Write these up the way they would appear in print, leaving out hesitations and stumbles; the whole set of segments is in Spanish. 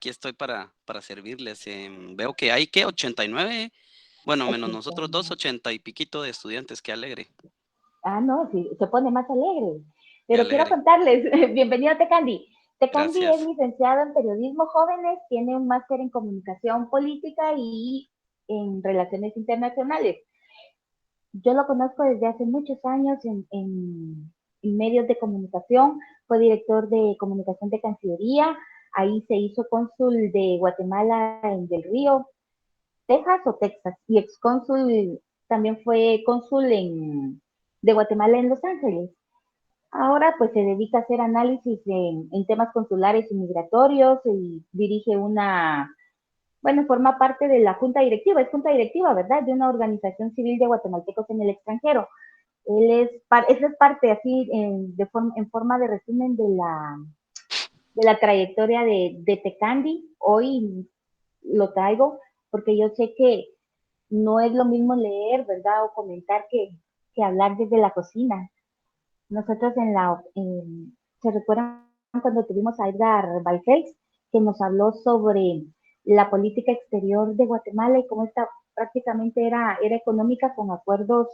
aquí estoy para servirles. Veo que hay, ¿qué? 89, bueno, menos nosotros dos, 89. 80 y piquito de estudiantes, qué alegre, Ah, no, sí, se pone más alegre. qué Pero quiero alegre. contarles, bienvenido a Tecandi. Tecandi es Gracias. licenciado en periodismo jóvenes, tiene un máster en comunicación política y en relaciones internacionales. Yo lo conozco desde hace muchos años en medios de comunicación, fue director de comunicación de Cancillería, ahí se hizo cónsul de Guatemala en Del Río, Texas o Texas, y excónsul, también fue cónsul de Guatemala en Los Ángeles. Ahora pues se dedica a hacer análisis en temas consulares y migratorios y dirige una, bueno, forma parte de la junta directiva, es junta directiva, ¿verdad? De una organización civil de guatemaltecos en el extranjero. Esa es parte así en forma de resumen de la trayectoria de Tecandi. Hoy lo traigo porque yo sé que no es lo mismo leer, ¿verdad? O comentar que hablar desde la cocina. Nosotros se recuerdan cuando tuvimos a Edgar Valfels, que nos habló sobre la política exterior de Guatemala y cómo esta prácticamente era económica con acuerdos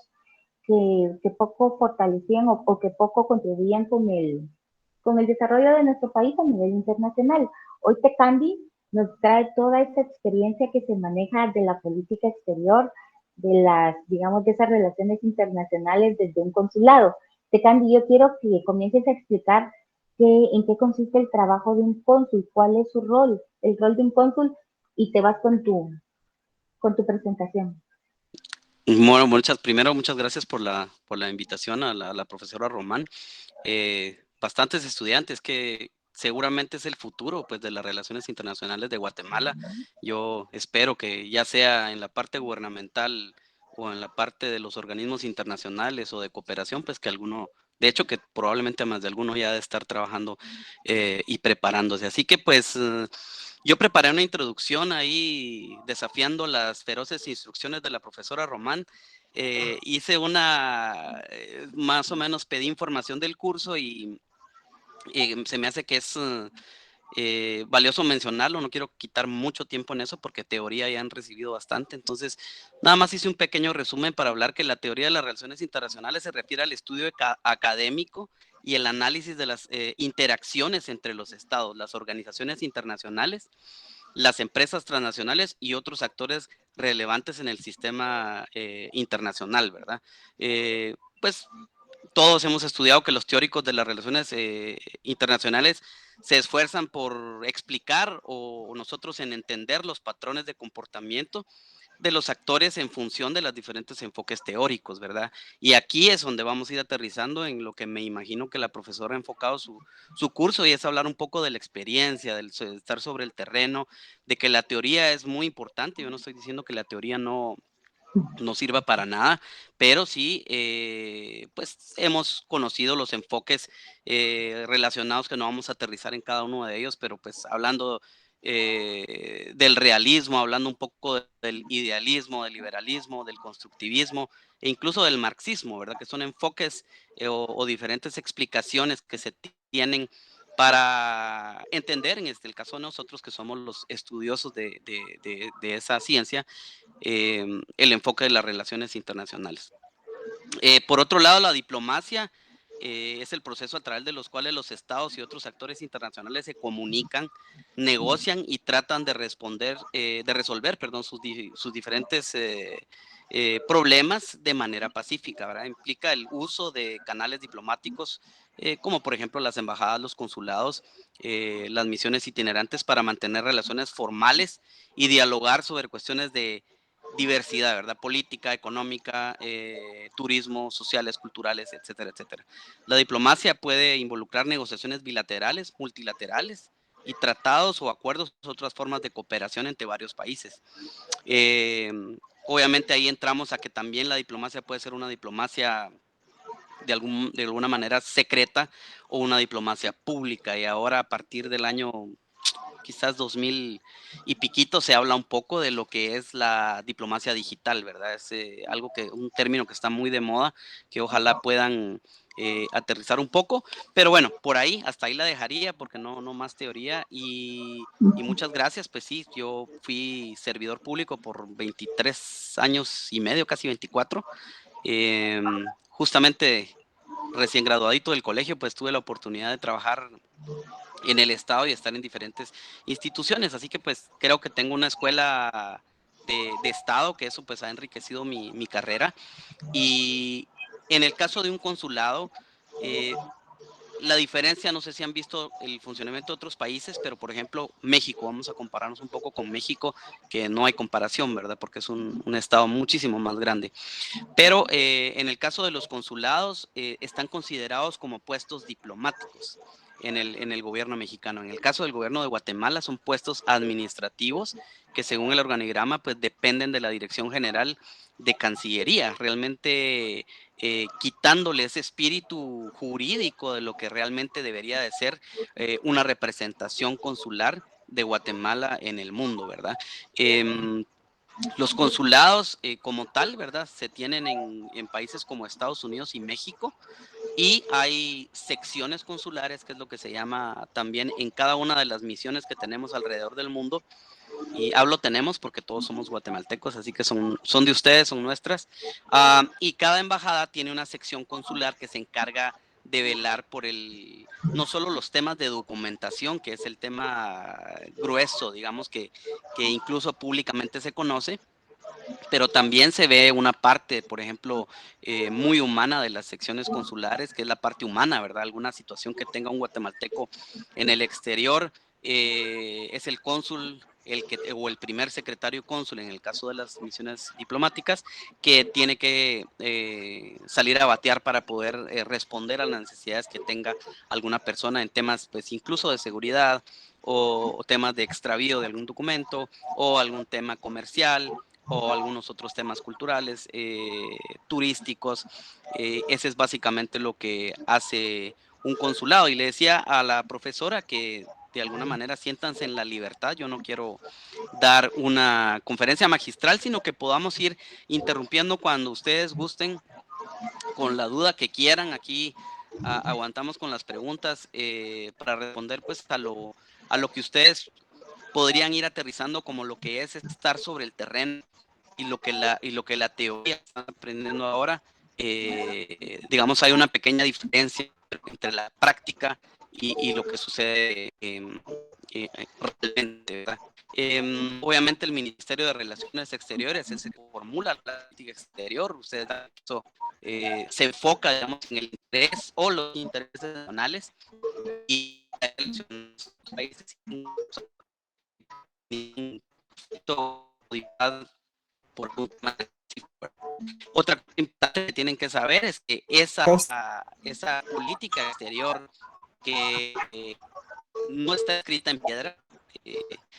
que poco fortalecían o que poco contribuían con el desarrollo de nuestro país a nivel internacional. Hoy Tecandi nos trae toda esta experiencia que se maneja de la política exterior, de digamos, de esas relaciones internacionales desde un consulado. Tecandi, yo quiero que comiences a explicar en qué consiste el trabajo de un cónsul, cuál es su rol, el rol de un cónsul, y te vas con tu presentación. Bueno, primero, muchas gracias por la invitación a la profesora Román. Bastantes estudiantes que seguramente es el futuro pues de las relaciones internacionales de Guatemala. Yo espero que ya sea en la parte gubernamental o en la parte de los organismos internacionales o de cooperación, pues que alguno, de hecho que probablemente más de alguno ya ha de estar trabajando y preparándose. Así que pues yo preparé una introducción ahí desafiando las feroces instrucciones de la profesora Román. Hice más o menos pedí información del curso y se me hace que es valioso mencionarlo, no quiero quitar mucho tiempo en eso porque teoría ya han recibido bastante, entonces nada más hice un pequeño resumen para hablar que la teoría de las relaciones internacionales se refiere al estudio académico y el análisis de las interacciones entre los estados, las organizaciones internacionales, las empresas transnacionales y otros actores relevantes en el sistema internacional, ¿verdad? Pues todos hemos estudiado que los teóricos de las relaciones internacionales se esfuerzan por explicar o nosotros en entender los patrones de comportamiento de los actores en función de los diferentes enfoques teóricos, ¿verdad? Y aquí es donde vamos a ir aterrizando en lo que me imagino que la profesora ha enfocado su curso y es hablar un poco de la experiencia, del estar sobre el terreno, de que la teoría es muy importante. Yo no estoy diciendo que la teoría no sirva para nada, pero sí, pues hemos conocido los enfoques relacionados que no vamos a aterrizar en cada uno de ellos, pero pues hablando del realismo, hablando un poco del idealismo, del liberalismo, del constructivismo e incluso del marxismo, ¿verdad? Que son enfoques o diferentes explicaciones que se tienen para entender, en el caso de nosotros que somos los estudiosos de esa ciencia, el enfoque de las relaciones internacionales. Por otro lado, la diplomacia es el proceso a través de los cuales los estados y otros actores internacionales se comunican, negocian y tratan de resolver, perdón, sus diferentes problemas de manera pacífica, ¿verdad? Implica el uso de canales diplomáticos, como por ejemplo las embajadas, los consulados, las misiones itinerantes para mantener relaciones formales y dialogar sobre cuestiones de diversidad, ¿verdad? Política, económica, turismo, sociales, culturales, etcétera, etcétera. La diplomacia puede involucrar negociaciones bilaterales, multilaterales y tratados o acuerdos, otras formas de cooperación entre varios países. Eh, Obviamente ahí entramos a que también la diplomacia puede ser una diplomacia de alguna manera secreta o una diplomacia pública, y ahora a partir del año quizás 2000 y piquito se habla un poco de lo que es la diplomacia digital, ¿verdad? Es un término que está muy de moda, que ojalá puedan aterrizar un poco, pero bueno, por ahí, hasta ahí la dejaría porque no más teoría y muchas gracias, pues sí, yo fui servidor público por 23 años y medio, casi 24, justamente recién graduadito del colegio, pues tuve la oportunidad de trabajar en el estado y estar en diferentes instituciones, así que pues creo que tengo una escuela de estado, que eso pues ha enriquecido mi carrera, y en el caso de un consulado, la diferencia, no sé si han visto el funcionamiento de otros países, pero por ejemplo, México, vamos a compararnos un poco con México, que no hay comparación, ¿verdad? Porque es un estado muchísimo más grande. Pero en el caso de los consulados, están considerados como puestos diplomáticos en el gobierno mexicano. En el caso del gobierno de Guatemala son puestos administrativos que según el organigrama pues dependen de la Dirección General de Cancillería, realmente quitándole ese espíritu jurídico de lo que realmente debería de ser una representación consular de Guatemala en el mundo, ¿verdad? Los consulados como tal, ¿verdad? Se tienen en países como Estados Unidos y México, y hay secciones consulares, que es lo que se llama también en cada una de las misiones que tenemos alrededor del mundo. Y hablo tenemos porque todos somos guatemaltecos, así que son de ustedes, son nuestras. Y cada embajada tiene una sección consular que se encarga de velar por no solo los temas de documentación, que es el tema grueso, digamos, que incluso públicamente se conoce, pero también se ve una parte, por ejemplo, muy humana de las secciones consulares, que es la parte humana, ¿verdad? Alguna situación que tenga un guatemalteco en el exterior, es el cónsul o el primer secretario cónsul en el caso de las misiones diplomáticas, que tiene que salir a batear para poder responder a las necesidades que tenga alguna persona en temas, pues incluso de seguridad o temas de extravío de algún documento o algún tema comercial o algunos otros temas culturales, turísticos. Ese es básicamente lo que hace un consulado. Y le decía a la profesora que de alguna manera siéntanse en la libertad. Yo no quiero dar una conferencia magistral, sino que podamos ir interrumpiendo cuando ustedes gusten, con la duda que quieran. Aquí aguantamos con las preguntas para responder pues a lo que ustedes podrían ir aterrizando como lo que es estar sobre el terreno y lo que la teoría está aprendiendo ahora. Digamos, hay una pequeña diferencia entre la práctica y lo que sucede realmente, ¿verdad? Obviamente el Ministerio de Relaciones Exteriores es el que formula la política exterior. Ustedes eso, se enfoca, digamos, en el interés o los intereses nacionales y los países por un tema. Otra cosa importante que tienen que saber es que esa política exterior que no está escrita en piedra, eh,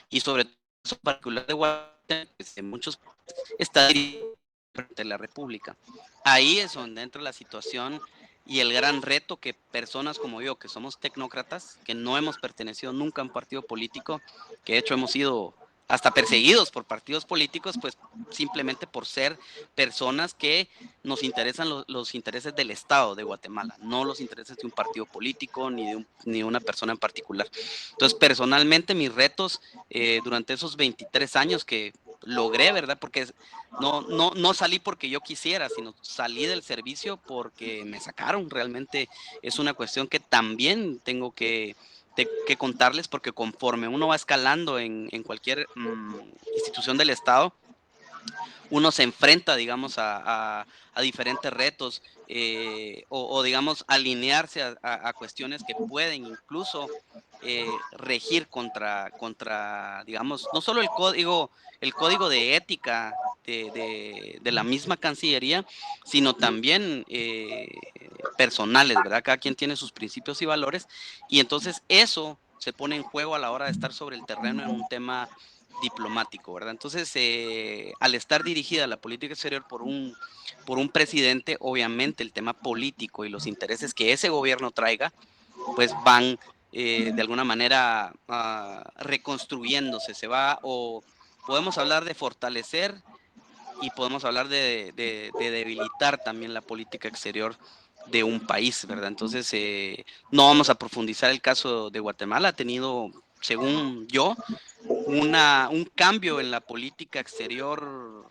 y sobre todo en particular de Guatemala, pues en muchos está dirigida de la República. Ahí es donde entra la situación y el gran reto que personas como yo, que somos tecnócratas, que no hemos pertenecido nunca a un partido político, que de hecho hemos sido hasta perseguidos por partidos políticos, pues simplemente por ser personas que nos interesan los intereses del Estado de Guatemala, no los intereses de un partido político ni de una persona en particular. Entonces, personalmente, mis retos durante esos 23 años que logré, ¿verdad? Porque no salí porque yo quisiera, sino salí del servicio porque me sacaron. Realmente es una cuestión que también tengo que contarles, porque conforme uno va escalando en cualquier institución del Estado, uno se enfrenta, digamos, a diferentes retos, o, digamos, alinearse a cuestiones que pueden incluso regir contra, digamos, no solo el código de ética de la misma Cancillería, sino también personales, ¿verdad? Cada quien tiene sus principios y valores, y entonces eso se pone en juego a la hora de estar sobre el terreno en un tema diplomático, ¿verdad? Entonces, al estar dirigida la política exterior por un presidente, obviamente el tema político y los intereses que ese gobierno traiga, pues van de alguna manera reconstruyéndose. Se va, o podemos hablar de fortalecer y podemos hablar de debilitar también la política exterior de un país, ¿verdad? Entonces, no vamos a profundizar el caso de Guatemala. Ha tenido, según yo, un cambio en la política exterior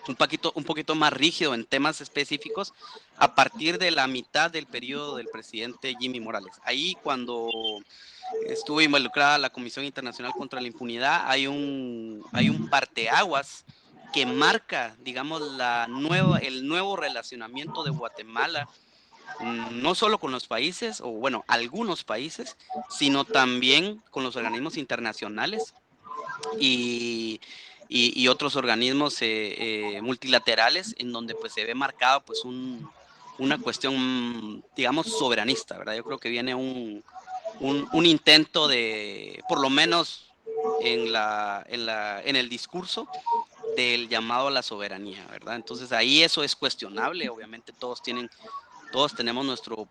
un poquito más rígido en temas específicos a partir de la mitad del periodo del presidente Jimmy Morales. Ahí cuando estuvo involucrada la Comisión Internacional contra la Impunidad, hay un parteaguas que marca, digamos, el nuevo relacionamiento de Guatemala, no solo con los países, o bueno, algunos países, sino también con los organismos internacionales y, y otros organismos multilaterales, en donde pues se ve marcado pues una cuestión, digamos, soberanista, ¿verdad? Yo creo que viene un intento de, por lo menos en el discurso, del llamado a la soberanía, ¿verdad? Entonces ahí eso es cuestionable, obviamente todos tenemos nuestro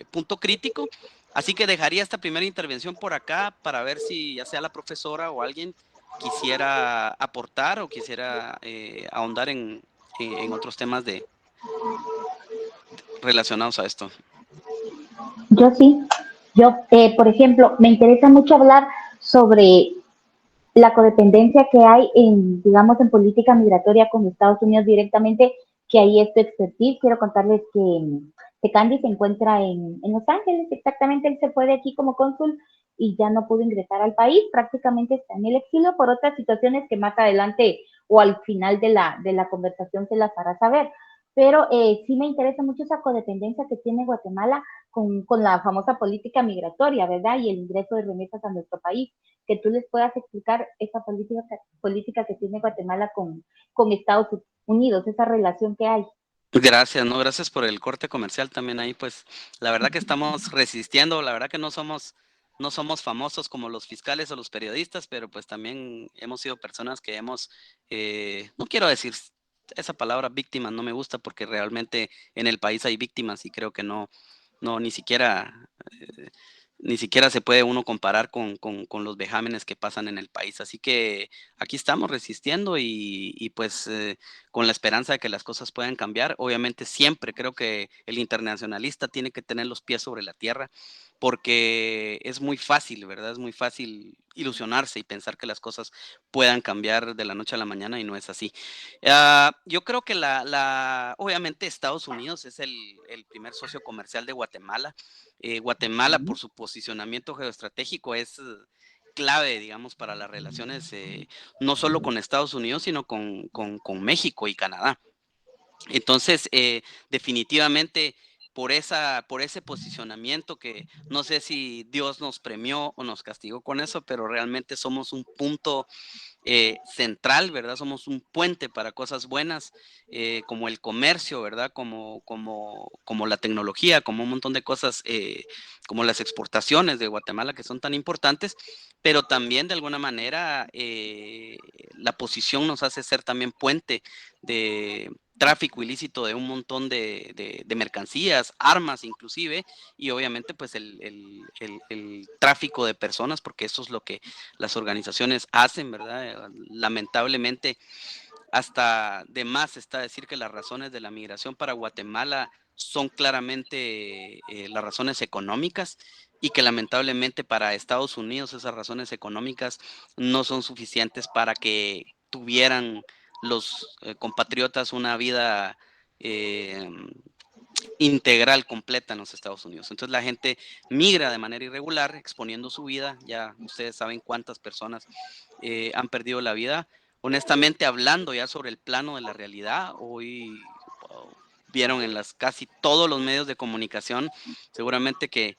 punto crítico, así que dejaría esta primera intervención por acá para ver si ya sea la profesora o alguien quisiera aportar o quisiera ahondar en otros temas relacionados a esto. Yo sí, por ejemplo, me interesa mucho hablar sobre la codependencia que hay en, digamos, en política migratoria con Estados Unidos directamente, que ahí es tu expertise. Quiero contarles que Candy se encuentra en Los Ángeles, exactamente, él se fue de aquí como cónsul y ya no pudo ingresar al país, prácticamente está en el exilio por otras situaciones que más adelante o al final de la conversación se las hará saber. Pero sí me interesa mucho esa codependencia que tiene Guatemala con la famosa política migratoria, ¿verdad? Y el ingreso de remesas a nuestro país, que tú les puedas explicar esa política que tiene Guatemala con Estados Unidos, esa relación que hay. Gracias, no, gracias por el corte comercial también ahí, pues la verdad que estamos resistiendo, la verdad que no somos famosos como los fiscales o los periodistas, pero pues también hemos sido personas que hemos, no quiero decir esa palabra víctimas, no me gusta porque realmente en el país hay víctimas y creo que no, eh, ni siquiera se puede uno comparar con los vejámenes que pasan en el país. Así que aquí estamos resistiendo y pues con la esperanza de que las cosas puedan cambiar. Obviamente siempre creo que el internacionalista tiene que tener los pies sobre la tierra porque es muy fácil, ¿verdad? Es muy fácil ilusionarse y pensar que las cosas puedan cambiar de la noche a la mañana y no es así. Yo creo que obviamente Estados Unidos es el primer socio comercial de Guatemala. Guatemala, por su posicionamiento geoestratégico, es clave, digamos, para las relaciones no solo con Estados Unidos, sino con México y Canadá. Entonces, definitivamente, por ese posicionamiento que no sé si Dios nos premió o nos castigó con eso, pero realmente somos un punto central, ¿verdad? Somos un puente para cosas buenas, como el comercio, ¿verdad? Como la tecnología, como un montón de cosas, como las exportaciones de Guatemala que son tan importantes, pero también de alguna manera la posición nos hace ser también puente de tráfico ilícito de un montón de mercancías, armas inclusive, y obviamente pues el tráfico de personas, porque eso es lo que las organizaciones hacen, ¿verdad? Lamentablemente, hasta de más está decir que las razones de la migración para Guatemala son claramente las razones económicas y que lamentablemente para Estados Unidos esas razones económicas no son suficientes para que tuvieran los compatriotas una vida eh, integral, completa en los Estados Unidos. Entonces la gente migra de manera irregular, exponiendo su vida. Ya ustedes saben cuántas personas han perdido la vida. Honestamente, hablando ya sobre el plano de la realidad, hoy vieron en casi todos los medios de comunicación, seguramente que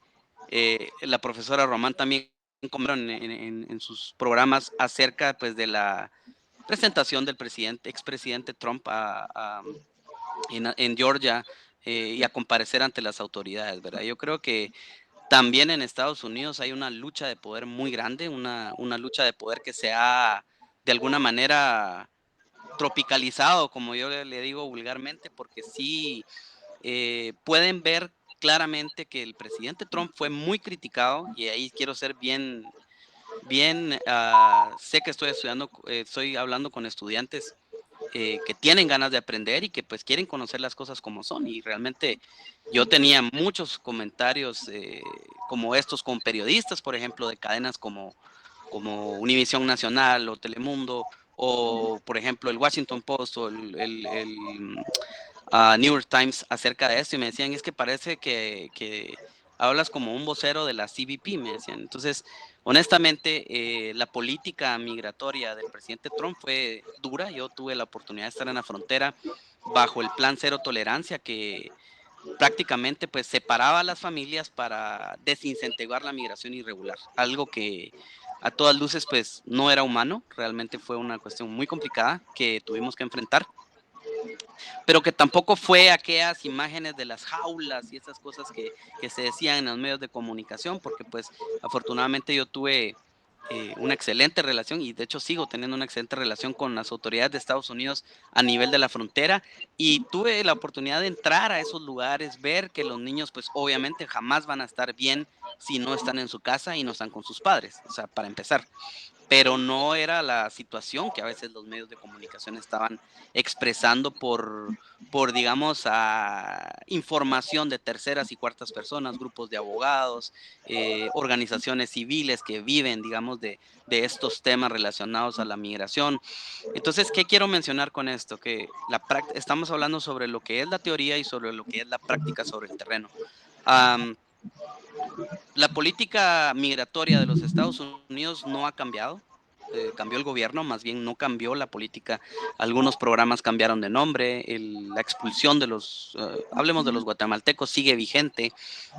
la profesora Román también comentaron en sus programas acerca pues de la presentación del expresidente Trump en Georgia y a comparecer ante las autoridades, ¿verdad? Yo creo que también en Estados Unidos hay una lucha de poder muy grande, una lucha de poder que se ha de alguna manera tropicalizado, como yo le digo vulgarmente, porque sí pueden ver claramente que el presidente Trump fue muy criticado y ahí quiero ser bien, sé que estoy hablando con estudiantes que tienen ganas de aprender y que pues quieren conocer las cosas como son. Y realmente yo tenía muchos comentarios como estos con periodistas, por ejemplo, de cadenas como Univisión Nacional o Telemundo, o por ejemplo el Washington Post o el New York Times acerca de esto, y me decían, es que parece que hablas como un vocero de la CBP, me decían. Entonces, honestamente, la política migratoria del presidente Trump fue dura. Yo tuve la oportunidad de estar en la frontera bajo el plan cero tolerancia, que prácticamente pues separaba a las familias para desincentivar la migración irregular, algo que a todas luces pues no era humano. Realmente fue una cuestión muy complicada que tuvimos que enfrentar, pero que tampoco fue aquellas imágenes de las jaulas y esas cosas que se decían en los medios de comunicación, porque pues afortunadamente yo tuve una excelente relación, y de hecho sigo teniendo una excelente relación con las autoridades de Estados Unidos a nivel de la frontera, y tuve la oportunidad de entrar a esos lugares, ver que los niños pues obviamente jamás van a estar bien si no están en su casa y no están con sus padres, o sea, para empezar. Pero no era la situación que a veces los medios de comunicación estaban expresando digamos, información de terceras y cuartas personas, grupos de abogados, organizaciones civiles que viven, digamos, de estos temas relacionados a la migración. Entonces, ¿qué quiero mencionar con esto? Que estamos hablando sobre lo que es la teoría y sobre lo que es la práctica sobre el terreno. Um, la política migratoria de los Estados Unidos no ha cambiado. Cambió el gobierno, más bien no cambió la política. Algunos programas cambiaron de nombre. La expulsión de hablemos de los guatemaltecos, sigue vigente.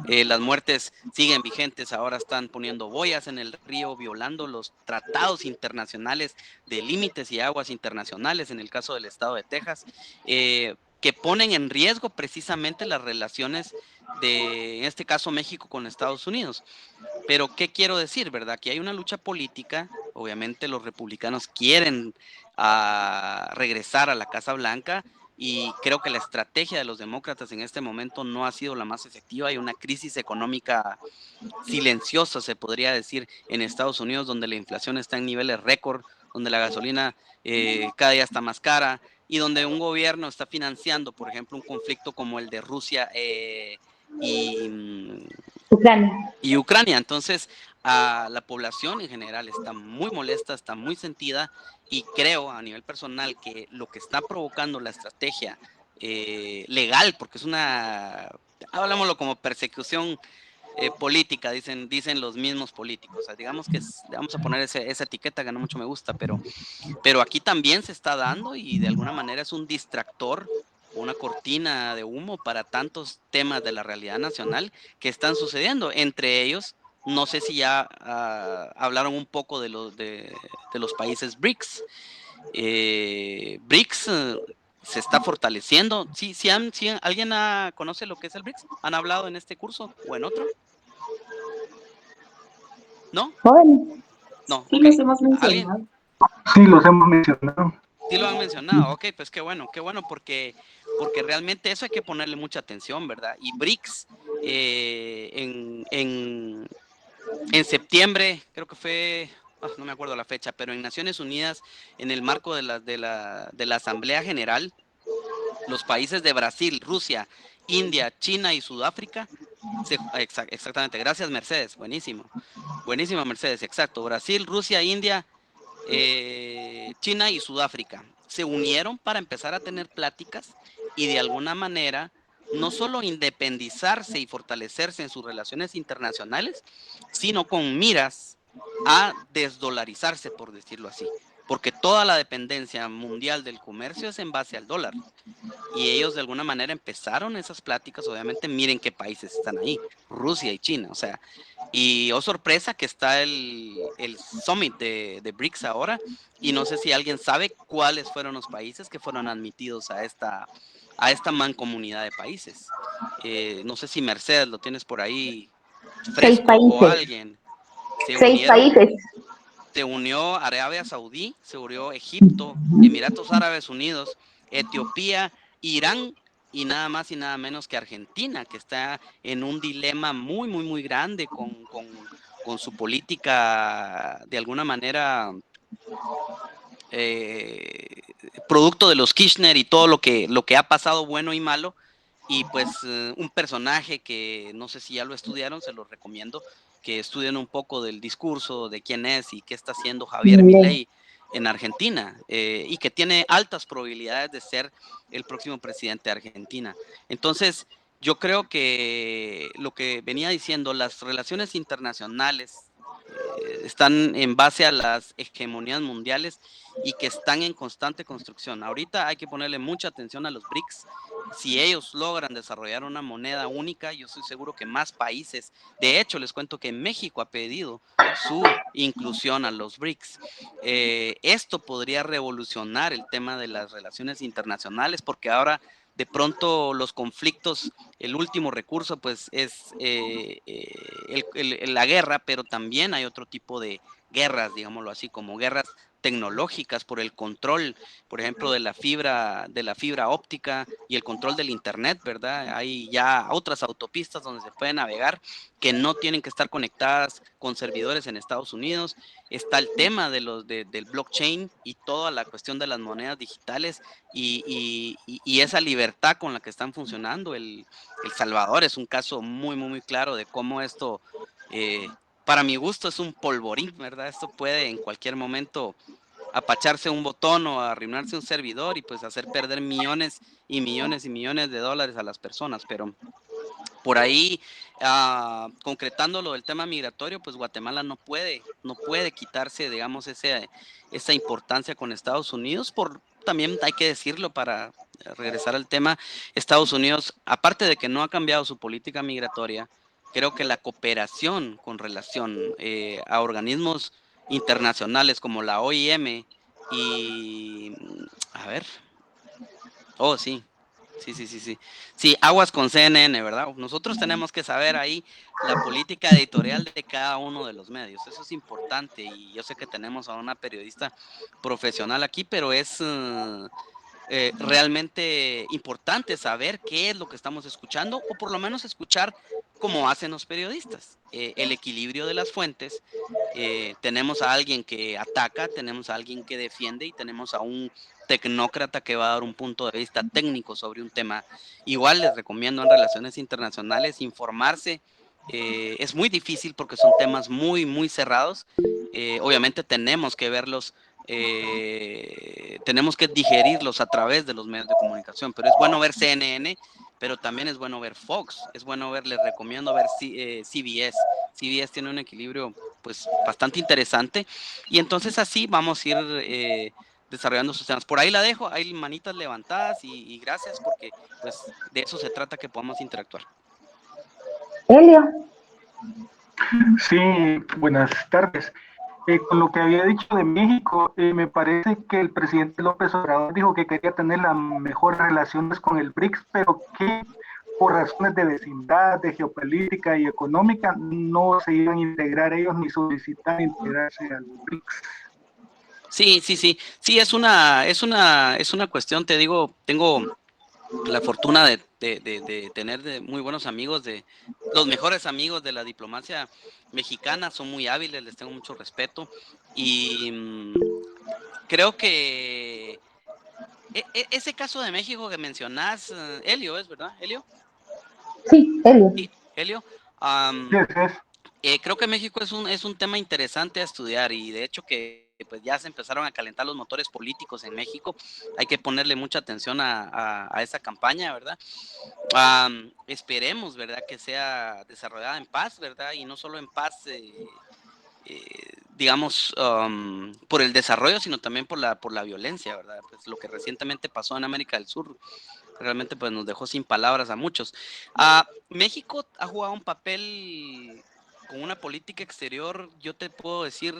Las muertes siguen vigentes. Ahora están poniendo boyas en el río, violando los tratados internacionales de límites y aguas internacionales, en el caso del estado de Texas, que ponen en riesgo precisamente las relaciones en este caso, México con Estados Unidos. Pero, ¿qué quiero decir, verdad? Que hay una lucha política. Obviamente los republicanos quieren regresar a la Casa Blanca, y creo que la estrategia de los demócratas en este momento no ha sido la más efectiva. Hay una crisis económica silenciosa, se podría decir, en Estados Unidos, donde la inflación está en niveles récord, donde la gasolina cada día está más cara, y donde un gobierno está financiando, por ejemplo, un conflicto como el de Rusia y, Ucrania. y Ucrania. Entonces, la población en general está muy molesta, está muy sentida, y creo a nivel personal que lo que está provocando la estrategia legal, porque hablámoslo como persecución política, dicen los mismos políticos. O sea, digamos que vamos a poner esa etiqueta que no mucho me gusta, pero aquí también se está dando, y de alguna manera es un distractor, una cortina de humo para tantos temas de la realidad nacional que están sucediendo. Entre ellos, no sé si ya hablaron un poco de los países BRICS. BRICS se está fortaleciendo. ¿Sí, alguien conoce lo que es el BRICS? ¿Han hablado en este curso o en otro? ¿No? Jóvenes. No, Sí, ok. los hemos ¿Alguien? mencionado. Sí, los hemos mencionado. Sí lo han mencionado. Ok, pues qué bueno, porque realmente eso hay que ponerle mucha atención, ¿verdad? Y BRICS, en septiembre, creo que fue, no me acuerdo la fecha, pero en Naciones Unidas, en el marco de la Asamblea General, los países de Brasil, Rusia, India, China y Sudáfrica, exactamente, gracias Mercedes, buenísimo, buenísima Mercedes, exacto, Brasil, Rusia, India, China y Sudáfrica se unieron para empezar a tener pláticas y de alguna manera no solo independizarse y fortalecerse en sus relaciones internacionales, sino con miras a desdolarizarse, por decirlo así, porque toda la dependencia mundial del comercio es en base al dólar. Y ellos de alguna manera empezaron esas pláticas. Obviamente miren qué países están ahí, Rusia y China, o sea, y oh sorpresa que está el summit de BRICS ahora, y no sé si alguien sabe cuáles fueron los países que fueron admitidos a esta mancomunidad de países. No sé si Mercedes lo tienes por ahí Seis fresco, o países. alguien. Se Seis unieron, países. se unió Arabia Saudí, se unió Egipto, Emiratos Árabes Unidos, Etiopía, Irán, y nada más y nada menos que Argentina, que está en un dilema muy, muy, muy grande con su política, de alguna manera, producto de los Kirchner y todo lo que ha pasado bueno y malo, y pues un personaje que no sé si ya lo estudiaron, se los recomiendo, que estudien un poco del discurso, de quién es y qué está haciendo Javier Milei. Milei en Argentina, y que tiene altas probabilidades de ser el próximo presidente de Argentina. Entonces, yo creo que lo que venía diciendo, las relaciones internacionales están en base a las hegemonías mundiales y que están en constante construcción. Ahorita hay que ponerle mucha atención a los BRICS. Si ellos logran desarrollar una moneda única, yo estoy seguro que más países, de hecho les cuento que México ha pedido su inclusión a los BRICS. Esto podría revolucionar el tema de las relaciones internacionales, porque ahora de pronto los conflictos, el último recurso pues es la guerra, pero también hay otro tipo de guerras, digámoslo así, como guerras tecnológicas por el control, por ejemplo, de la fibra óptica y el control del internet, ¿verdad? Hay ya otras autopistas donde se puede navegar que no tienen que estar conectadas con servidores en Estados Unidos. Está el tema del blockchain y toda la cuestión de las monedas digitales y esa libertad con la que están funcionando. El Salvador es un caso muy, muy, muy claro de cómo esto, para mi gusto, es un polvorín, ¿verdad? Esto puede en cualquier momento apacharse un botón o arruinarse un servidor y pues hacer perder millones y millones y millones de dólares a las personas, pero por ahí, concretando lo del tema migratorio, pues Guatemala no puede quitarse, digamos, esa importancia con Estados Unidos, también hay que decirlo para regresar al tema, Estados Unidos, aparte de que no ha cambiado su política migratoria, creo que la cooperación con relación a organismos internacionales como la OIM y, a ver, oh, sí. Sí, sí, sí, sí. Sí, aguas con CNN, ¿verdad? Nosotros tenemos que saber ahí la política editorial de cada uno de los medios. Eso es importante y yo sé que tenemos a una periodista profesional aquí, pero es realmente importante saber qué es lo que estamos escuchando o por lo menos escuchar cómo hacen los periodistas. El equilibrio de las fuentes. Tenemos a alguien que ataca, tenemos a alguien que defiende y tenemos a un tecnócrata que va a dar un punto de vista técnico sobre un tema. Igual les recomiendo en relaciones internacionales informarse. Es muy difícil porque son temas muy, muy cerrados. Obviamente tenemos que verlos, tenemos que digerirlos a través de los medios de comunicación, pero es bueno ver CNN, pero también es bueno ver Fox, es bueno ver, les recomiendo ver CBS. CBS tiene un equilibrio pues bastante interesante y entonces así vamos a ir desarrollando sus temas. Por ahí la dejo, hay manitas levantadas y gracias porque pues de eso se trata, que podamos interactuar. Helio. Sí, buenas tardes. Con lo que había dicho de México, me parece que el presidente López Obrador dijo que quería tener las mejores relaciones con el BRICS, pero que por razones de vecindad, de geopolítica y económica, no se iban a integrar ellos ni solicitar integrarse al BRICS. Sí, sí, sí, sí, es una cuestión, te digo, tengo la fortuna de tener muy buenos amigos, de los mejores amigos de la diplomacia mexicana, son muy hábiles, les tengo mucho respeto y creo que ese caso de México que mencionás, Helio, ¿es verdad? ¿Helio? Sí, Helio. Sí, Helio. Sí, es. Creo que México es un tema interesante a estudiar y de hecho que pues ya se empezaron a calentar los motores políticos en México. Hay que ponerle mucha atención a esa campaña, ¿verdad? Esperemos, ¿verdad? Que sea desarrollada en paz, ¿verdad? Y no solo en paz, digamos, por el desarrollo, sino también por la violencia, ¿verdad? Pues lo que recientemente pasó en América del Sur realmente pues nos dejó sin palabras a muchos. México ha jugado un papel con una política exterior, yo te puedo decir,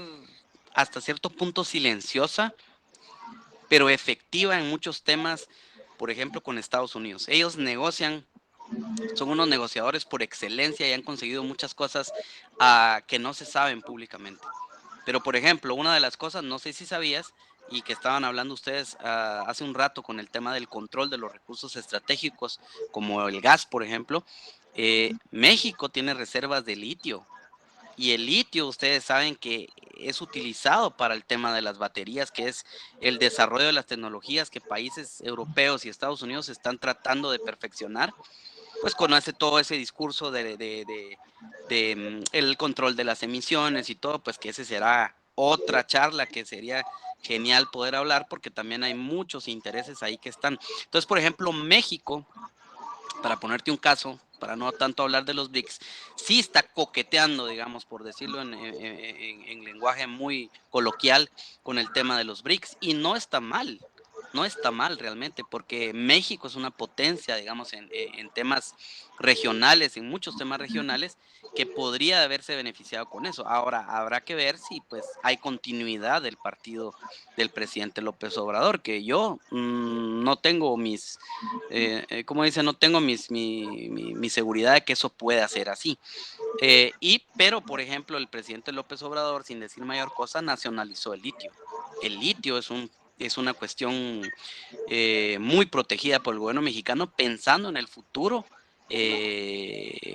hasta cierto punto silenciosa, pero efectiva en muchos temas, por ejemplo, con Estados Unidos. Ellos negocian, son unos negociadores por excelencia y han conseguido muchas cosas que no se saben públicamente. Pero, por ejemplo, una de las cosas, no sé si sabías, y que estaban hablando ustedes hace un rato con el tema del control de los recursos estratégicos, como el gas, por ejemplo, México tiene reservas de litio. Y el litio, ustedes saben que es utilizado para el tema de las baterías, que es el desarrollo de las tecnologías que países europeos y Estados Unidos están tratando de perfeccionar. Pues conoce todo ese discurso de el control de las emisiones y todo, pues que ese será otra charla que sería genial poder hablar, porque también hay muchos intereses ahí que están. Entonces, por ejemplo, México, para ponerte un caso, para no tanto hablar de los BRICS, sí está coqueteando, digamos, por decirlo en lenguaje muy coloquial, con el tema de los BRICS, y no está mal. No está mal realmente, porque México es una potencia, digamos, en temas regionales, en muchos temas regionales, que podría haberse beneficiado con eso. Ahora, habrá que ver si pues hay continuidad del partido del presidente López Obrador, que yo no tengo como dice, no tengo mi seguridad de que eso pueda ser así. Pero, por ejemplo, el presidente López Obrador, sin decir mayor cosa, nacionalizó el litio. El litio es una cuestión muy protegida por el gobierno mexicano, pensando en el futuro,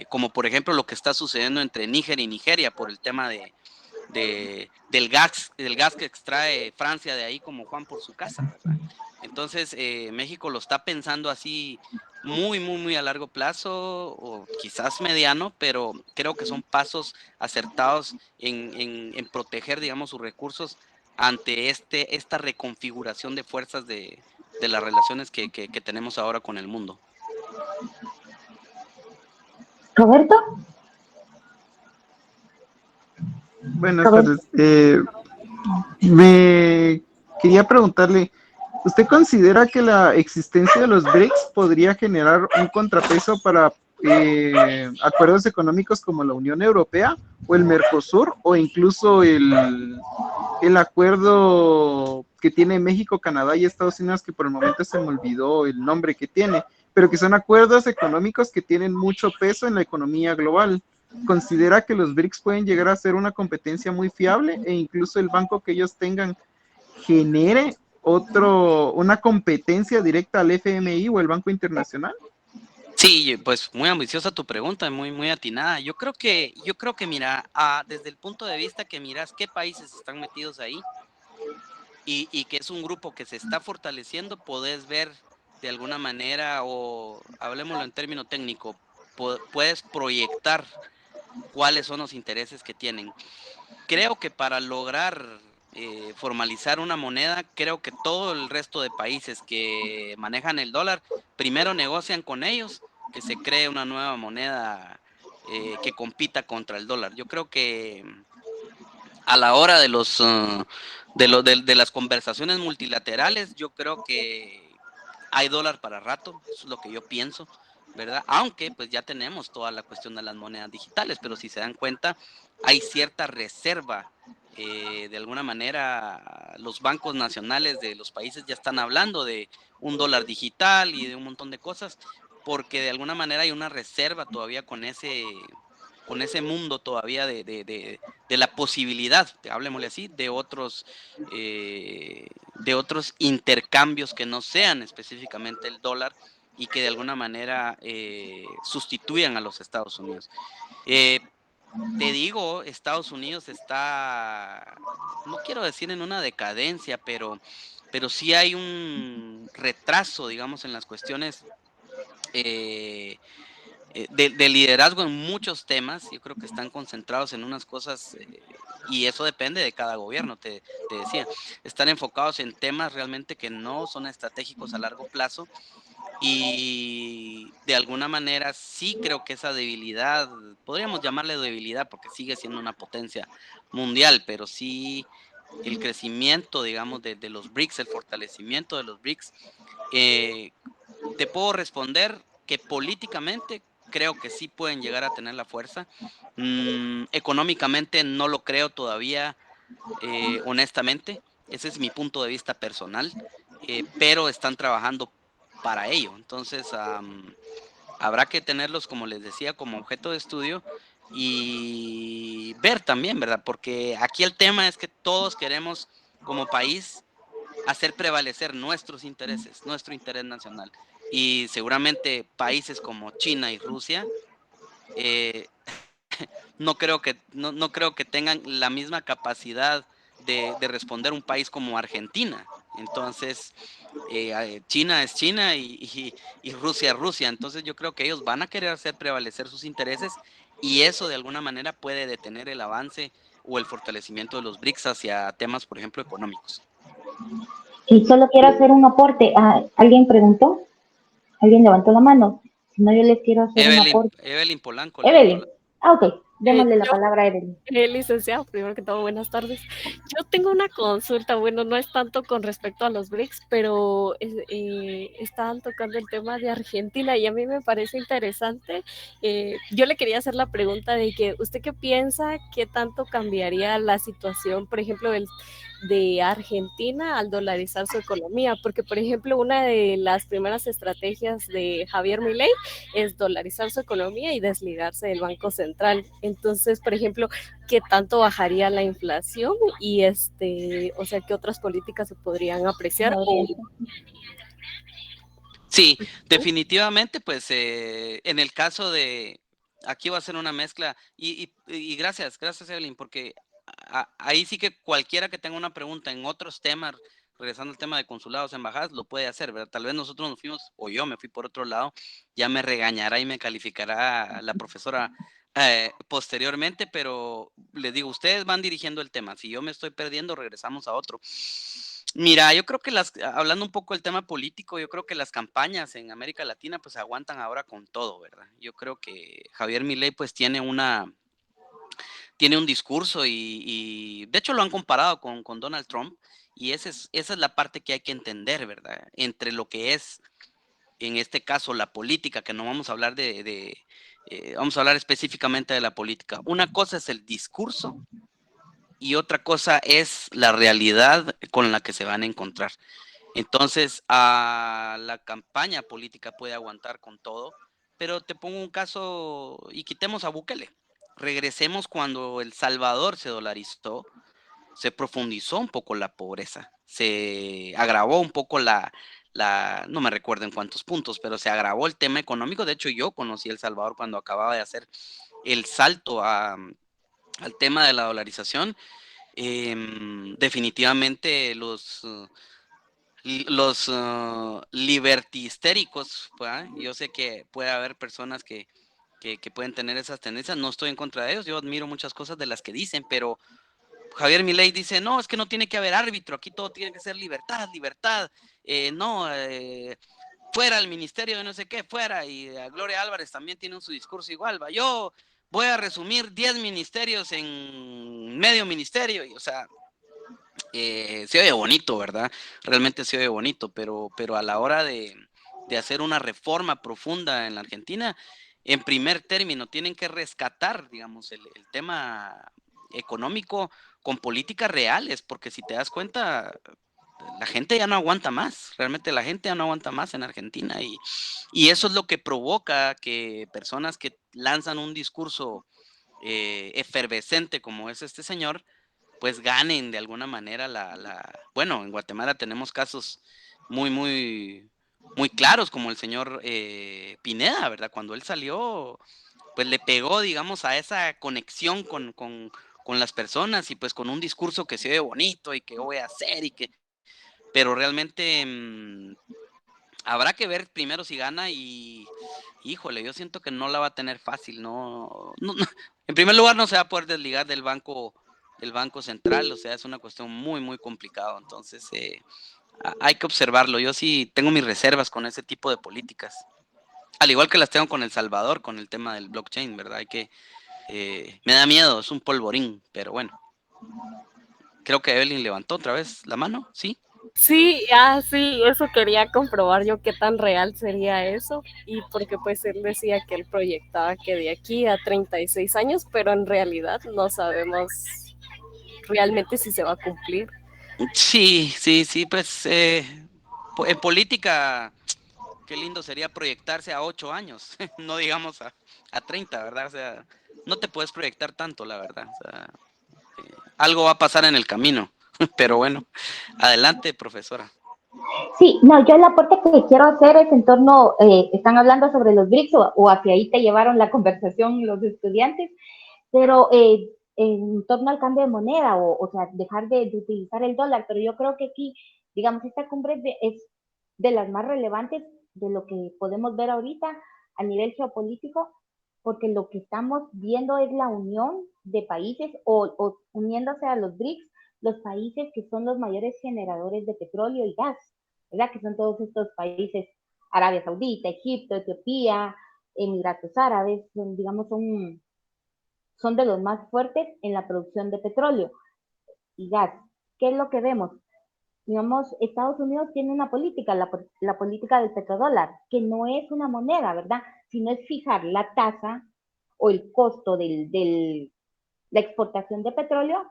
como por ejemplo lo que está sucediendo entre Níger y Nigeria por el tema del gas que extrae Francia de ahí como Juan por su casa, ¿verdad? Entonces, México lo está pensando así muy, muy, muy a largo plazo o quizás mediano, pero creo que son pasos acertados en proteger, digamos, sus recursos ante esta reconfiguración de fuerzas de las relaciones que tenemos ahora con el mundo. Roberto, Buenas Roberto, tardes. Me quería preguntarle, ¿usted considera que la existencia de los BRICS podría generar un contrapeso para acuerdos económicos como la Unión Europea o el Mercosur o incluso el acuerdo que tiene México, Canadá y Estados Unidos, que por el momento se me olvidó el nombre que tiene, pero que son acuerdos económicos que tienen mucho peso en la economía global? ¿Considera que los BRICS pueden llegar a ser una competencia muy fiable e incluso el banco que ellos tengan genere una competencia directa al FMI o el Banco Internacional? Sí, pues muy ambiciosa tu pregunta, muy, muy atinada. Yo creo que mira, desde el punto de vista que miras qué países están metidos ahí, y que es un grupo que se está fortaleciendo, podés ver de alguna manera, o hablemoslo en término técnico, puedes proyectar cuáles son los intereses que tienen. Creo que para lograr formalizar una moneda, creo que todo el resto de países que manejan el dólar, primero negocian con ellos que se cree una nueva moneda que compita contra el dólar. Yo creo que a la hora de las conversaciones multilaterales, yo creo que hay dólar para rato, eso es lo que yo pienso, ¿verdad? Aunque pues ya tenemos toda la cuestión de las monedas digitales, pero si se dan cuenta, hay cierta reserva. De alguna manera, los bancos nacionales de los países ya están hablando de un dólar digital y de un montón de cosas, porque de alguna manera hay una reserva todavía con ese mundo todavía de la posibilidad, hablemosle así, de otros intercambios que no sean específicamente el dólar y que de alguna manera sustituyan a los Estados Unidos. Eh, Te digo, Estados Unidos está, no quiero decir en una decadencia, pero sí hay un retraso, digamos, en las cuestiones eh, de liderazgo en muchos temas. Yo creo que están concentrados en unas cosas, y eso depende de cada gobierno, te decía. Están enfocados en temas realmente que no son estratégicos a largo plazo, y de alguna manera sí creo que esa debilidad, podríamos llamarle debilidad porque sigue siendo una potencia mundial, pero sí el crecimiento, digamos, de los BRICS, el fortalecimiento de los BRICS, eh, te puedo responder que políticamente creo que sí pueden llegar a tener la fuerza. Económicamente no lo creo todavía, honestamente. Ese es mi punto de vista personal, pero están trabajando para ello. Entonces, habrá que tenerlos, como les decía, como objeto de estudio y ver también, ¿verdad? Porque aquí el tema es que todos queremos, como país, hacer prevalecer nuestros intereses, nuestro interés nacional. Y seguramente países como China y Rusia, eh, no creo que tengan la misma capacidad de responder un país como Argentina. Entonces, China es China y Rusia es Rusia. Entonces yo creo que ellos van a querer hacer prevalecer sus intereses y eso de alguna manera puede detener el avance o el fortalecimiento de los BRICS hacia temas, por ejemplo, económicos. Y solo quiero hacer un aporte. ¿Alguien preguntó? ¿Alguien levantó la mano? Si no, yo les quiero hacer un aporte. Evelyn Polanco levantó Evelyn. la... Ok. Démosle la palabra a Evelyn. Licenciado, primero que todo, buenas tardes. Yo tengo una consulta, bueno, no es tanto con respecto a los BRICS, pero estaban tocando el tema de Argentina y a mí me parece interesante. Yo le quería hacer la pregunta de que, ¿usted qué piensa? ¿Qué tanto cambiaría la situación, por ejemplo, de Argentina al dolarizar su economía? Porque, por ejemplo, una de las primeras estrategias de Javier Milei es dolarizar su economía y desligarse del Banco Central. Entonces, por ejemplo, ¿qué tanto bajaría la inflación? Y o sea, ¿qué otras políticas se podrían apreciar? Sí, definitivamente, pues en el caso de, aquí va a ser una mezcla, y gracias Evelyn, porque ahí sí que cualquiera que tenga una pregunta en otros temas, regresando al tema de consulados, embajadas, lo puede hacer, ¿verdad? Tal vez nosotros nos fuimos, o yo me fui por otro lado, ya me regañará y me calificará la profesora posteriormente, pero les digo, ustedes van dirigiendo el tema, si yo me estoy perdiendo, regresamos a otro. Mira, yo creo que hablando un poco del tema político, yo creo que las campañas en América Latina pues aguantan ahora con todo, ¿verdad? Yo creo que Javier Milei pues tiene un discurso y de hecho lo han comparado con Donald Trump y esa es la parte que hay que entender, ¿verdad? Entre lo que es, en este caso, la política, que no vamos a hablar vamos a hablar específicamente de la política. Una cosa es el discurso y otra cosa es la realidad con la que se van a encontrar. Entonces, la campaña política puede aguantar con todo, pero te pongo un caso y quitemos a Bukele. Regresemos cuando El Salvador se dolarizó, se profundizó un poco la pobreza, se agravó un poco no me recuerdo en cuántos puntos, pero se agravó el tema económico. De hecho, yo conocí El Salvador cuando acababa de hacer el salto al tema de la dolarización. Definitivamente los libertihistéricos, yo sé que puede haber personas que pueden tener esas tendencias, no estoy en contra de ellos, yo admiro muchas cosas de las que dicen, pero Javier Milei dice, no, es que no tiene que haber árbitro, aquí todo tiene que ser libertad, fuera el ministerio de no sé qué, fuera, y Gloria Álvarez también tiene su discurso igual, yo voy a resumir 10 ministerios en medio ministerio, y o sea, se oye bonito, ¿verdad? Realmente se oye bonito, pero a la hora de hacer una reforma profunda en la Argentina, en primer término, tienen que rescatar, digamos, el tema económico con políticas reales, porque si te das cuenta, la gente ya no aguanta más, realmente la gente ya no aguanta más en Argentina, y eso es lo que provoca que personas que lanzan un discurso efervescente como es este señor, pues ganen de alguna manera bueno, en Guatemala tenemos casos muy, muy, muy claros, como el señor Pineda, ¿verdad? Cuando él salió, pues le pegó, digamos, a esa conexión con las personas y pues con un discurso que se oye bonito y que voy a hacer pero realmente habrá que ver primero si gana y híjole, yo siento que no la va a tener fácil, no. En primer lugar no se va a poder desligar del Banco Central, o sea, es una cuestión muy, muy complicada, entonces hay que observarlo. Yo sí tengo mis reservas con ese tipo de políticas, al igual que las tengo con El Salvador, con el tema del blockchain, ¿verdad? Me da miedo, es un polvorín, pero bueno. Creo que Evelyn levantó otra vez la mano, ¿sí? Sí, sí, eso quería comprobar yo qué tan real sería eso, y porque pues él decía que él proyectaba que de aquí a 36 años, pero en realidad no sabemos realmente si se va a cumplir. Sí, pues en política, qué lindo sería proyectarse a 8 años, no digamos a 30, ¿verdad? O sea, no te puedes proyectar tanto, la verdad. O sea, algo va a pasar en el camino, pero bueno, adelante, profesora. Sí, no, yo el aporte que quiero hacer es en torno, están hablando sobre los BRICS o hacia ahí te llevaron la conversación los estudiantes. pero en torno al cambio de moneda, o sea, dejar de utilizar el dólar, pero yo creo que aquí, digamos, esta cumbre es de las más relevantes de lo que podemos ver ahorita a nivel geopolítico, porque lo que estamos viendo es la unión de países o uniéndose a los BRICS, los países que son los mayores generadores de petróleo y gas, ¿verdad? Que son todos estos países, Arabia Saudita, Egipto, Etiopía, Emiratos Árabes, digamos, son de los más fuertes en la producción de petróleo y gas. ¿Qué es lo que vemos? Digamos, Estados Unidos tiene una política, la política del petrodólar, que no es una moneda, ¿verdad? Sino es fijar la tasa o el costo de la exportación de petróleo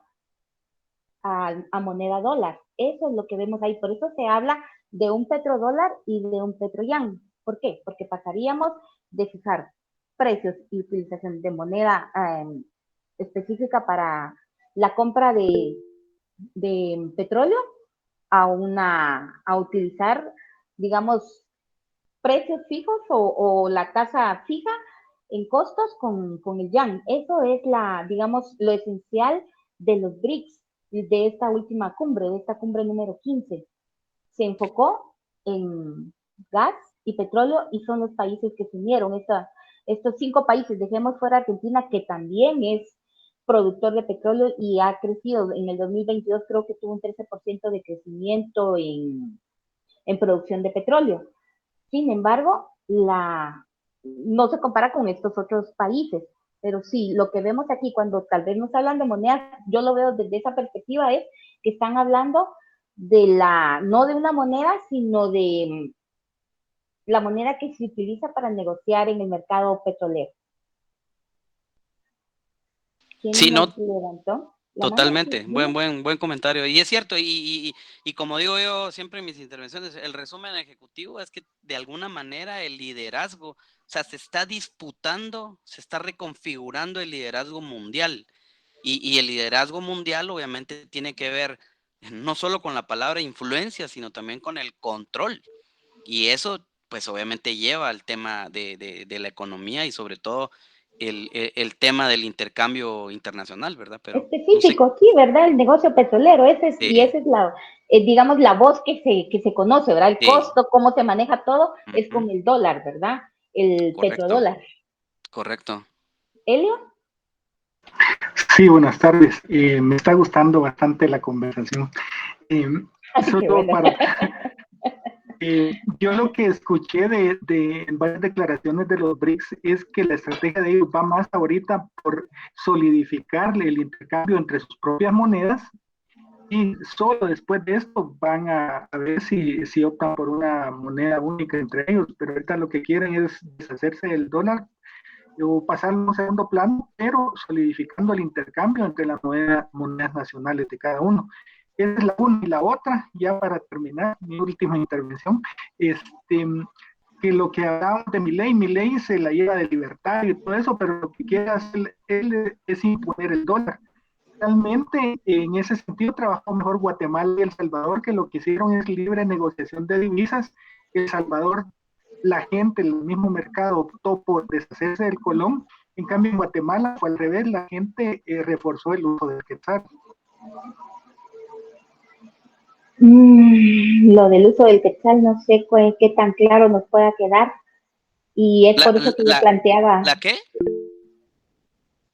a moneda dólar. Eso es lo que vemos ahí. Por eso se habla de un petrodólar y de un petroyán. ¿Por qué? Porque pasaríamos de fijar precios y utilización de moneda específica para la compra de petróleo a utilizar, digamos, precios fijos o la tasa fija en costos con el yang. Eso es digamos, lo esencial de los BRICS, de esta última cumbre, de esta cumbre número 15. Se enfocó en gas y petróleo y son los países que se unieron. Estos 5 países, dejemos fuera Argentina, que también es productor de petróleo y ha crecido. En el 2022 creo que tuvo un 13% de crecimiento en producción de petróleo. Sin embargo, no se compara con estos otros países. Pero sí, lo que vemos aquí cuando tal vez nos hablan de monedas, yo lo veo desde esa perspectiva, es que están hablando no de una moneda, sino de la moneda que se utiliza para negociar en el mercado petrolero. ¿Quién Sí, no, levantó la mano? totalmente, buen comentario. Y es cierto, y como digo yo siempre en mis intervenciones, el resumen ejecutivo es que de alguna manera el liderazgo, o sea, se está disputando, se está reconfigurando el liderazgo mundial. Y el liderazgo mundial obviamente tiene que ver no solo con la palabra influencia, sino también con el control. Y eso, pues obviamente lleva al tema de la economía y sobre todo el tema del intercambio internacional, ¿verdad? Pero no sé. Específico, sí, ¿verdad? El negocio petrolero, y Sí, esa es digamos, la voz que se conoce, ¿verdad? El sí, costo, cómo se maneja todo, es ujú, con el dólar, ¿verdad? El correcto, petrodólar. correcto. Elio, Sí, buenas tardes. Me está gustando bastante la conversación. Eh, qué Solo bueno. para yo lo que escuché en varias declaraciones de los BRICS es que la estrategia de ellos va más ahorita por solidificarle el intercambio entre sus propias monedas y solo después de esto van a ver si optan por una moneda única entre ellos, pero ahorita lo que quieren es deshacerse del dólar o pasarlo a un segundo plano, pero solidificando el intercambio entre las monedas nacionales de cada uno. Esa es la una. Y la otra, ya para terminar mi última intervención, que lo que hablamos de Milei se la lleva de libertario y todo eso, pero lo que quiere hacer él es imponer el dólar. Realmente, en ese sentido, trabajó mejor Guatemala y El Salvador, que lo que hicieron es libre negociación de divisas. El Salvador, la gente, el mismo mercado optó por deshacerse del colón. En cambio, en Guatemala fue al revés, la gente reforzó el uso del quetzal. Lo del uso del quetzal, no sé qué tan claro nos pueda quedar. Y es ¿La, por eso que yo la, planteaba, la qué?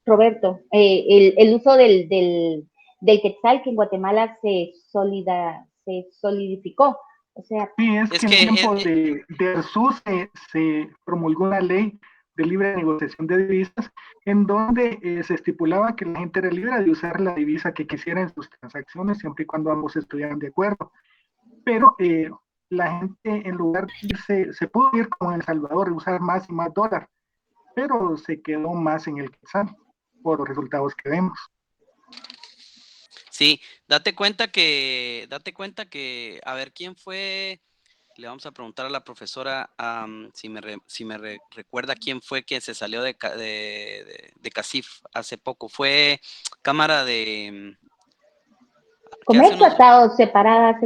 Roberto, el uso del quetzal que en Guatemala se solidificó. O sea, Sí, es Es que en que tiempos de Arzú se promulgó una ley de libre negociación de divisas en donde se estipulaba que la gente era libre de usar la divisa que quisiera en sus transacciones siempre y cuando ambos estuvieran de acuerdo. Pero la gente en lugar de irse, se pudo ir con El Salvador y usar más y más dólar, pero se quedó más en el quetzal por los resultados que vemos. sí, date cuenta que, a ver, ¿quién fue? Le vamos a preguntar a la profesora si me recuerda quién fue que se salió de CACIF hace poco. Fue Cámara de... que hace comercio ha unos... estado separada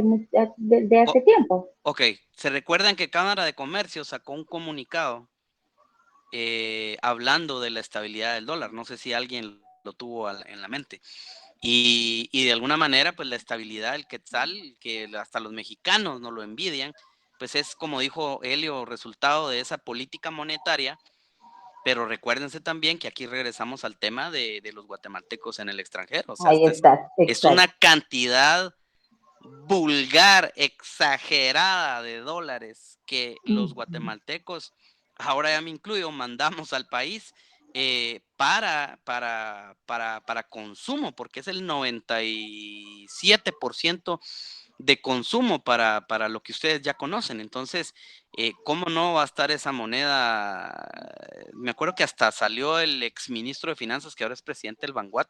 desde oh, hace tiempo. ok, ¿se recuerdan que Cámara de Comercio sacó un comunicado hablando de la estabilidad del dólar? No sé si alguien lo tuvo en la mente. Y de alguna manera, pues la estabilidad del quetzal, que hasta los mexicanos no lo envidian, pues es, como dijo Helio, resultado de esa política monetaria. Pero recuérdense también que aquí regresamos al tema de los guatemaltecos en el extranjero. O sea, Ahí está, es una cantidad vulgar, exagerada de dólares que los guatemaltecos, ahora ya me incluyo, mandamos al país para consumo, porque es el 97% de consumo para lo que ustedes ya conocen. Entonces, ¿cómo no va a estar esa moneda? Me acuerdo que hasta salió el exministro de Finanzas, que ahora es presidente del Banguat,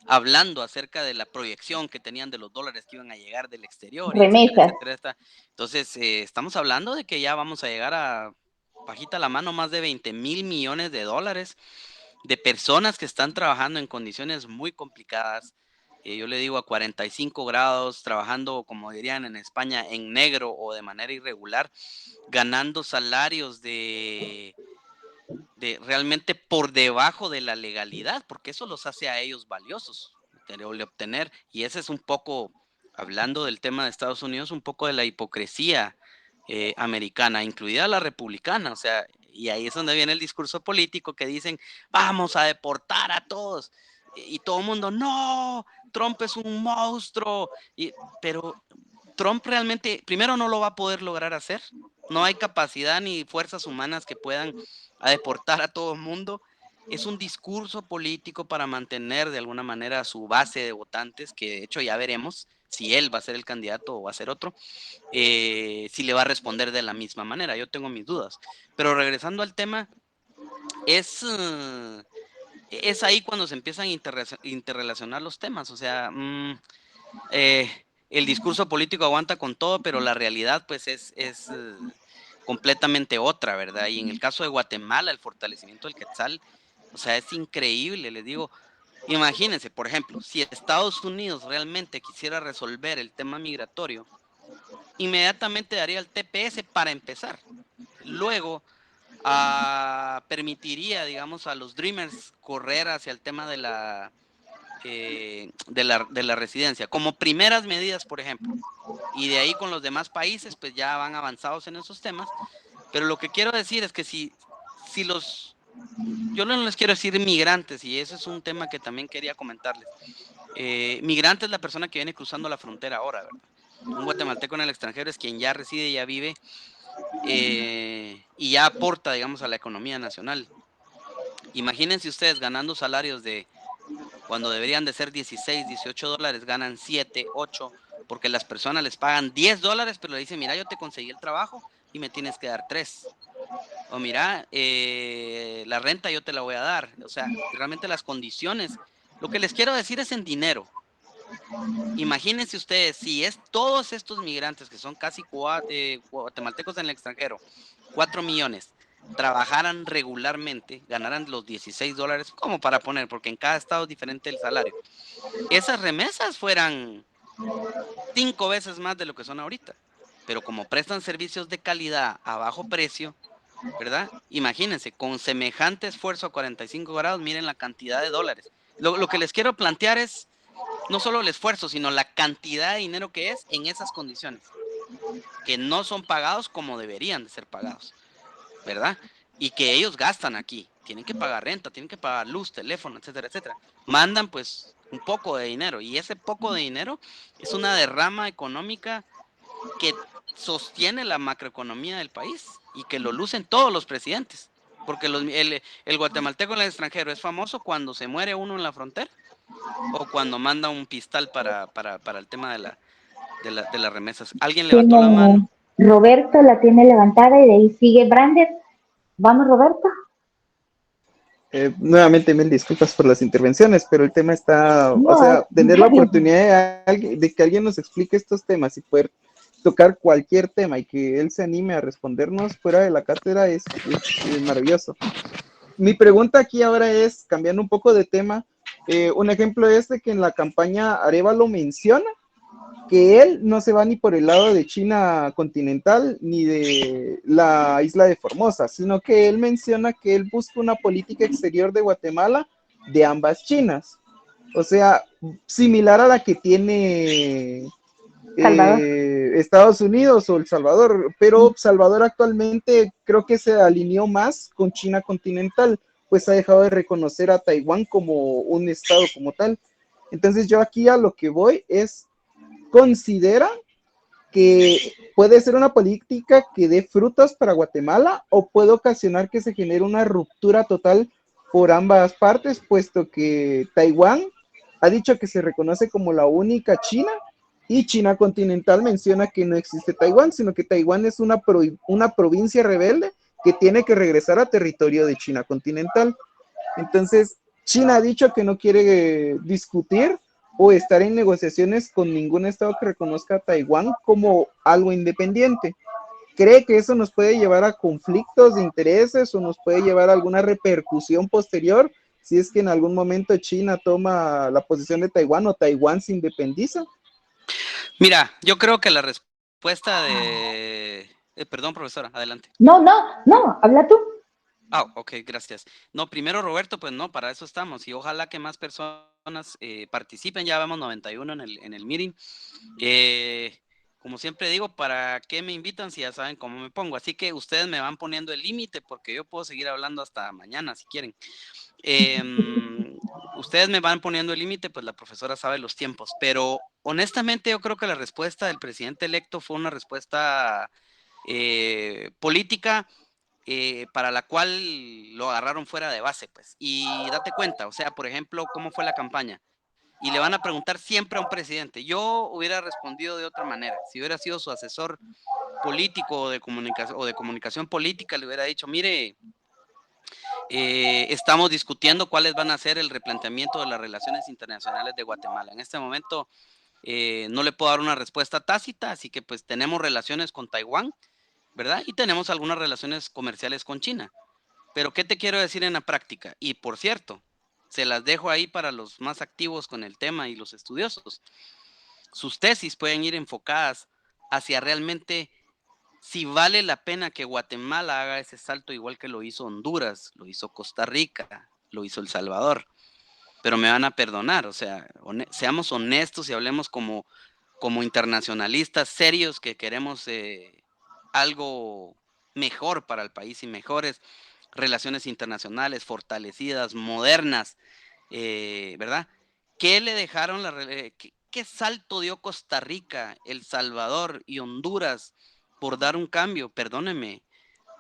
hablando acerca de la proyección que tenían de los dólares que iban a llegar del exterior, y etcétera, remesas. etcétera. Entonces, estamos hablando de que ya vamos a llegar a, bajita la mano, más de 20,000 millones de dólares de personas que están trabajando en condiciones muy complicadas. Yo le digo a 45 grados, trabajando, como dirían en España, en negro o de manera irregular, ganando salarios de realmente por debajo de la legalidad, porque eso los hace a ellos valiosos de obtener. Y ese es un poco, hablando del tema de Estados Unidos, un poco de la hipocresía americana, incluida la republicana. O sea, y ahí es donde viene el discurso político que dicen, vamos a deportar a todos. Y todo el mundo, no, Trump es un monstruo. Pero Trump realmente, primero, no lo va a poder lograr hacer. No hay capacidad ni fuerzas humanas que puedan deportar a todo el mundo. Es un discurso político para mantener de alguna manera su base de votantes, que de hecho ya veremos si él va a ser el candidato o va a ser otro, si le va a responder de la misma manera. Yo tengo mis dudas. Pero regresando al tema, es ahí cuando se empiezan a interrelacionar los temas. O sea, el discurso político aguanta con todo, pero la realidad pues es completamente otra, ¿verdad? Y en el caso de Guatemala, el fortalecimiento del quetzal, o sea, es increíble, les digo. Imagínense, por ejemplo, si Estados Unidos realmente quisiera resolver el tema migratorio, inmediatamente daría el TPS para empezar. Luego, permitiría, digamos, a los Dreamers correr hacia el tema de la residencia, como primeras medidas, por ejemplo. Y de ahí con los demás países, pues ya van avanzados en esos temas. Pero lo que quiero decir es que si yo no les quiero decir migrantes, y eso es un tema que también quería comentarles. Migrante es la persona que viene cruzando la frontera ahora, ¿verdad? Un guatemalteco en el extranjero es quien ya reside, ya vive, y ya aporta, digamos, a la economía nacional. Imagínense ustedes ganando salarios de, cuando deberían de ser 16, 18 dólares, ganan 7, 8, porque las personas les pagan 10 dólares, pero le dicen, mira, yo te conseguí el trabajo y me tienes que dar 3. O mira, la renta yo te la voy a dar. O sea, realmente las condiciones. Lo que les quiero decir es en dinero. Imagínense ustedes, si es todos estos migrantes, que son casi guatemaltecos en el extranjero, 4 millones, trabajaran regularmente, ganaran los 16 dólares, como para poner, porque en cada estado es diferente el salario. Esas remesas fueran 5 veces más de lo que son ahorita. Pero como prestan servicios de calidad a bajo precio, ¿verdad? Imagínense, con semejante esfuerzo a 45 grados, miren la cantidad de dólares. Lo que les quiero plantear es no solo el esfuerzo, sino la cantidad de dinero que es en esas condiciones, que no son pagados como deberían de ser pagados, ¿verdad? Y que ellos gastan aquí, tienen que pagar renta, tienen que pagar luz, teléfono, etcétera, etcétera. Mandan pues un poco de dinero, y ese poco de dinero es una derrama económica que sostiene la macroeconomía del país y que lo lucen todos los presidentes, porque el guatemalteco en el extranjero es famoso cuando se muere uno en la frontera o cuando manda un pistal para el tema de las remesas. ¿Alguien levantó la mano? Roberto la tiene levantada y de ahí sigue Brander. Vamos, Roberto. Nuevamente, mil disculpas por las intervenciones, pero el tema está, No, o sea, tener la oportunidad de que alguien nos explique estos temas y poder tocar cualquier tema y que él se anime a respondernos fuera de la cátedra es maravilloso. Mi pregunta aquí ahora es, cambiando un poco de tema, un ejemplo es de que en la campaña Arévalo menciona que él no se va ni por el lado de China continental ni de la isla de Formosa, sino que él menciona que él busca una política exterior de Guatemala de ambas Chinas. O sea, similar a la que tiene Salvador. Estados Unidos o El Salvador, pero Salvador actualmente creo que se alineó más con China continental, pues ha dejado de reconocer a Taiwán como un estado como tal. Entonces yo aquí a lo que voy es, considera que puede ser una política que dé frutos para Guatemala o puede ocasionar que se genere una ruptura total por ambas partes, puesto que Taiwán ha dicho que se reconoce como la única China y China continental menciona que no existe Taiwán, sino que Taiwán es una provincia rebelde que tiene que regresar a territorio de China continental. Entonces, China ha dicho que no quiere discutir o estar en negociaciones con ningún estado que reconozca a Taiwán como algo independiente. ¿Cree que eso nos puede llevar a conflictos de intereses o nos puede llevar a alguna repercusión posterior si es que en algún momento China toma la posición de Taiwán o Taiwán se independiza? Mira, yo creo que la respuesta de... perdón, profesora, adelante. No, no, no, habla tú. Ok, gracias. No, primero Roberto, pues no, para eso estamos y ojalá que más personas participen, ya vemos 91 en el meeting. Como siempre digo, ¿para qué me invitan si ya saben cómo me pongo? Así que ustedes me van poniendo el límite porque yo puedo seguir hablando hasta mañana si quieren. Ustedes me van poniendo el límite, pues la profesora sabe los tiempos, pero honestamente yo creo que la respuesta del presidente electo fue una respuesta política para la cual lo agarraron fuera de base, pues. Y date cuenta, o sea, por ejemplo, ¿cómo fue la campaña? Y le van a preguntar siempre a un presidente. Yo hubiera respondido de otra manera. Si hubiera sido su asesor político o de comunicación política, le hubiera dicho, mire, estamos discutiendo cuáles van a ser el replanteamiento de las relaciones internacionales de Guatemala. En este momento no le puedo dar una respuesta tácita, así que pues tenemos relaciones con Taiwán, ¿verdad? Y tenemos algunas relaciones comerciales con China. Pero ¿qué te quiero decir en la práctica? Y por cierto, se las dejo ahí para los más activos con el tema y los estudiosos. Sus tesis pueden ir enfocadas hacia realmente si vale la pena que Guatemala haga ese salto igual que lo hizo Honduras, lo hizo Costa Rica, lo hizo El Salvador. Pero me van a perdonar, o sea, seamos honestos y hablemos como internacionalistas serios que queremos algo mejor para el país y mejores relaciones internacionales fortalecidas, modernas, ¿verdad? ¿Qué le dejaron qué salto dio Costa Rica, El Salvador y Honduras por dar un cambio? Perdóneme,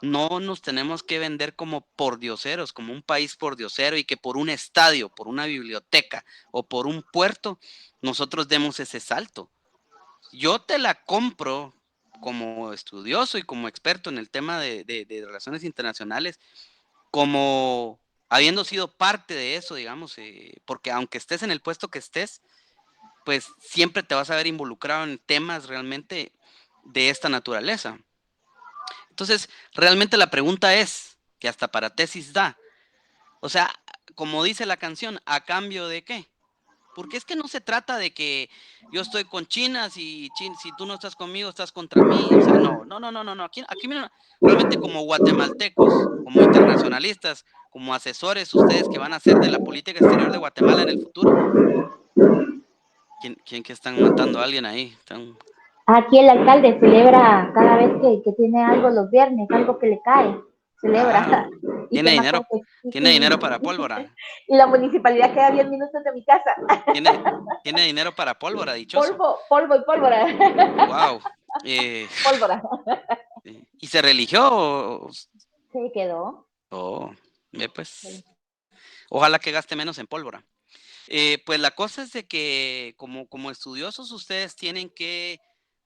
no nos tenemos que vender como pordioseros, como un país pordiosero y que por un estadio, por una biblioteca o por un puerto, nosotros demos ese salto. Yo te la compro como estudioso y como experto en el tema de relaciones internacionales, como habiendo sido parte de eso, digamos, porque aunque estés en el puesto que estés, pues siempre te vas a ver involucrado en temas realmente de esta naturaleza. Entonces, realmente la pregunta es, que hasta para tesis da, o sea, como dice la canción, ¿a cambio de qué? Porque es que no se trata de que yo estoy con China, si tú no estás conmigo, estás contra mí. O sea, no. Aquí realmente como guatemaltecos, como internacionalistas, como asesores, ustedes que van a ser de la política exterior de Guatemala en el futuro. ¿Quién que están matando a alguien ahí? Aquí el alcalde celebra cada vez que tiene algo los viernes, algo que le cae, celebra. Y tiene se dinero, mata tiene dinero para pólvora. Y la municipalidad queda 10 minutos de mi casa. Tiene dinero para pólvora, dichoso. Polvo y pólvora. Wow. Pólvora. ¿Y se religió? Se quedó. Pues. Sí. Ojalá que gaste menos en pólvora. Pues la cosa es de que como estudiosos ustedes tienen que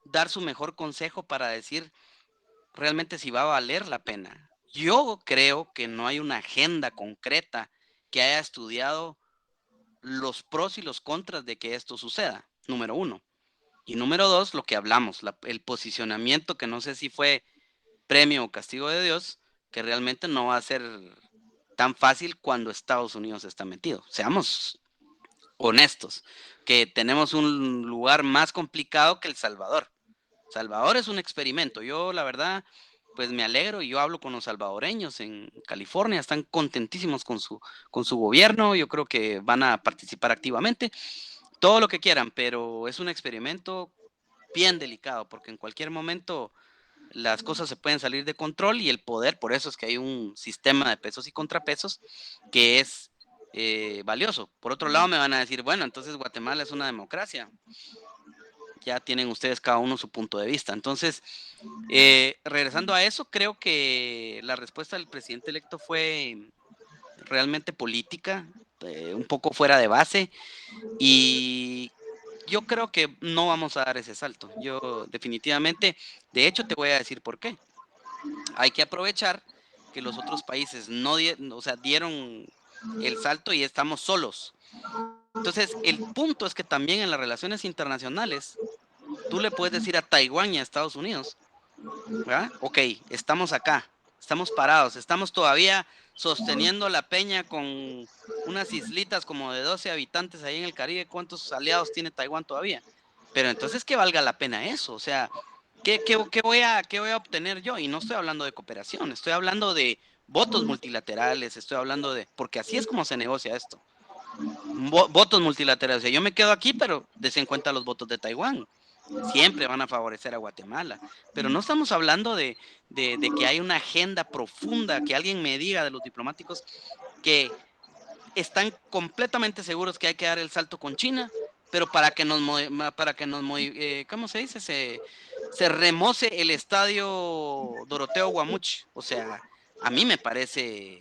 dar su mejor consejo para decir realmente si va a valer la pena. Yo creo que no hay una agenda concreta que haya estudiado los pros y los contras de que esto suceda, número uno. Y número dos, lo que hablamos, el posicionamiento que no sé si fue premio o castigo de Dios, que realmente no va a ser tan fácil cuando Estados Unidos está metido. Seamos honestos, que tenemos un lugar más complicado que El Salvador. Salvador es un experimento. Yo, la verdad, pues me alegro y yo hablo con los salvadoreños en California, están contentísimos con su gobierno, yo creo que van a participar activamente, todo lo que quieran, pero es un experimento bien delicado, porque en cualquier momento las cosas se pueden salir de control y el poder, por eso es que hay un sistema de pesos y contrapesos que es valioso. Por otro lado me van a decir, bueno, entonces Guatemala es una democracia. Ya tienen ustedes cada uno su punto de vista. Entonces, regresando a eso, creo que la respuesta del presidente electo fue realmente política, un poco fuera de base, y yo creo que no vamos a dar ese salto. Yo definitivamente, de hecho, te voy a decir por qué. Hay que aprovechar que los otros países no o sea, dieron el salto y estamos solos. Entonces, el punto es que también en las relaciones internacionales, tú le puedes decir a Taiwán y a Estados Unidos, ¿verdad? Ok, estamos acá, estamos parados, estamos todavía sosteniendo la peña con unas islitas como de 12 habitantes ahí en el Caribe. ¿Cuántos aliados tiene Taiwán todavía? Pero entonces que valga la pena eso, o sea, ¿qué voy a obtener yo? Y no estoy hablando de cooperación, estoy hablando de votos multilaterales, estoy hablando de, porque así es como se negocia esto, votos multilaterales. O sea, yo me quedo aquí, pero des en cuenta los votos de Taiwán. Siempre van a favorecer a Guatemala, pero no estamos hablando de que hay una agenda profunda, que alguien me diga de los diplomáticos que están completamente seguros que hay que dar el salto con China, pero ¿cómo se dice? Se remoce el estadio Doroteo Guamuch. O sea, a mí me parece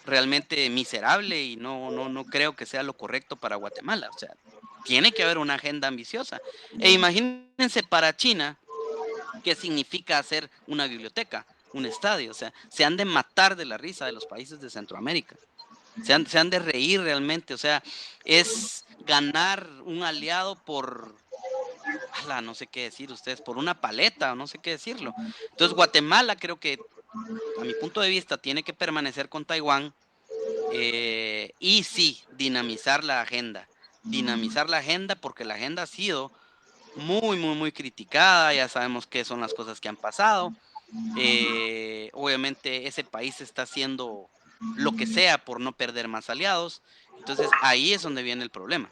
realmente miserable y no creo que sea lo correcto para Guatemala. O sea, tiene que haber una agenda ambiciosa. E imagínense para China, ¿qué significa hacer una biblioteca, un estadio? O sea, se han de matar de la risa de los países de Centroamérica. Se han de reír realmente. O sea, es ganar un aliado por, no sé qué decir ustedes, por una paleta, o no sé qué decirlo. Entonces, Guatemala creo que, a mi punto de vista, tiene que permanecer con Taiwán. Y sí, dinamizar la agenda. Dinamizar la agenda porque la agenda ha sido muy criticada. Ya sabemos qué son las cosas que han pasado. Obviamente ese país está haciendo lo que sea por no perder más aliados. Entonces ahí es donde viene el problema,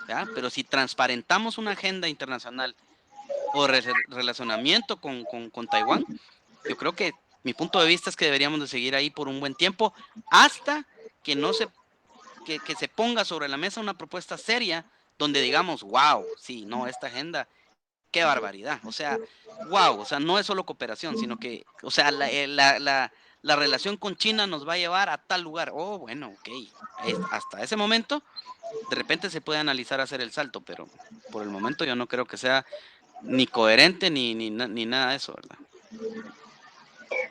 ¿ya? Pero si transparentamos una agenda internacional o relacionamiento con Taiwán, yo creo que mi punto de vista es que deberíamos de seguir ahí por un buen tiempo hasta que no se que se ponga sobre la mesa una propuesta seria donde digamos, wow, sí, no, esta agenda, qué barbaridad. O sea, wow, o sea, no es solo cooperación, sino que, o sea, la relación con China nos va a llevar a tal lugar. Oh, bueno, ok. Hasta ese momento, de repente se puede analizar hacer el salto, pero por el momento yo no creo que sea ni coherente ni nada de eso, ¿verdad?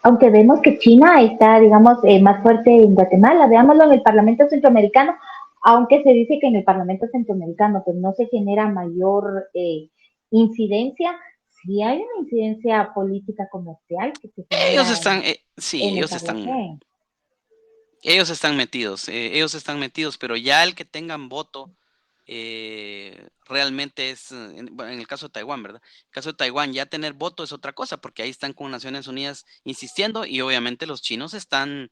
Aunque vemos que China está, digamos, más fuerte en Guatemala, veámoslo en el Parlamento Centroamericano, aunque se dice que en el Parlamento Centroamericano pues no se genera mayor incidencia, sí hay una incidencia política comercial que se Ellos genera están, sí, en el parlacén. ellos están metidos, pero ya el que tengan voto realmente es, bueno, en el caso de Taiwán, ¿verdad? En el caso de Taiwán, ya tener voto es otra cosa, porque ahí están con Naciones Unidas insistiendo y obviamente los chinos están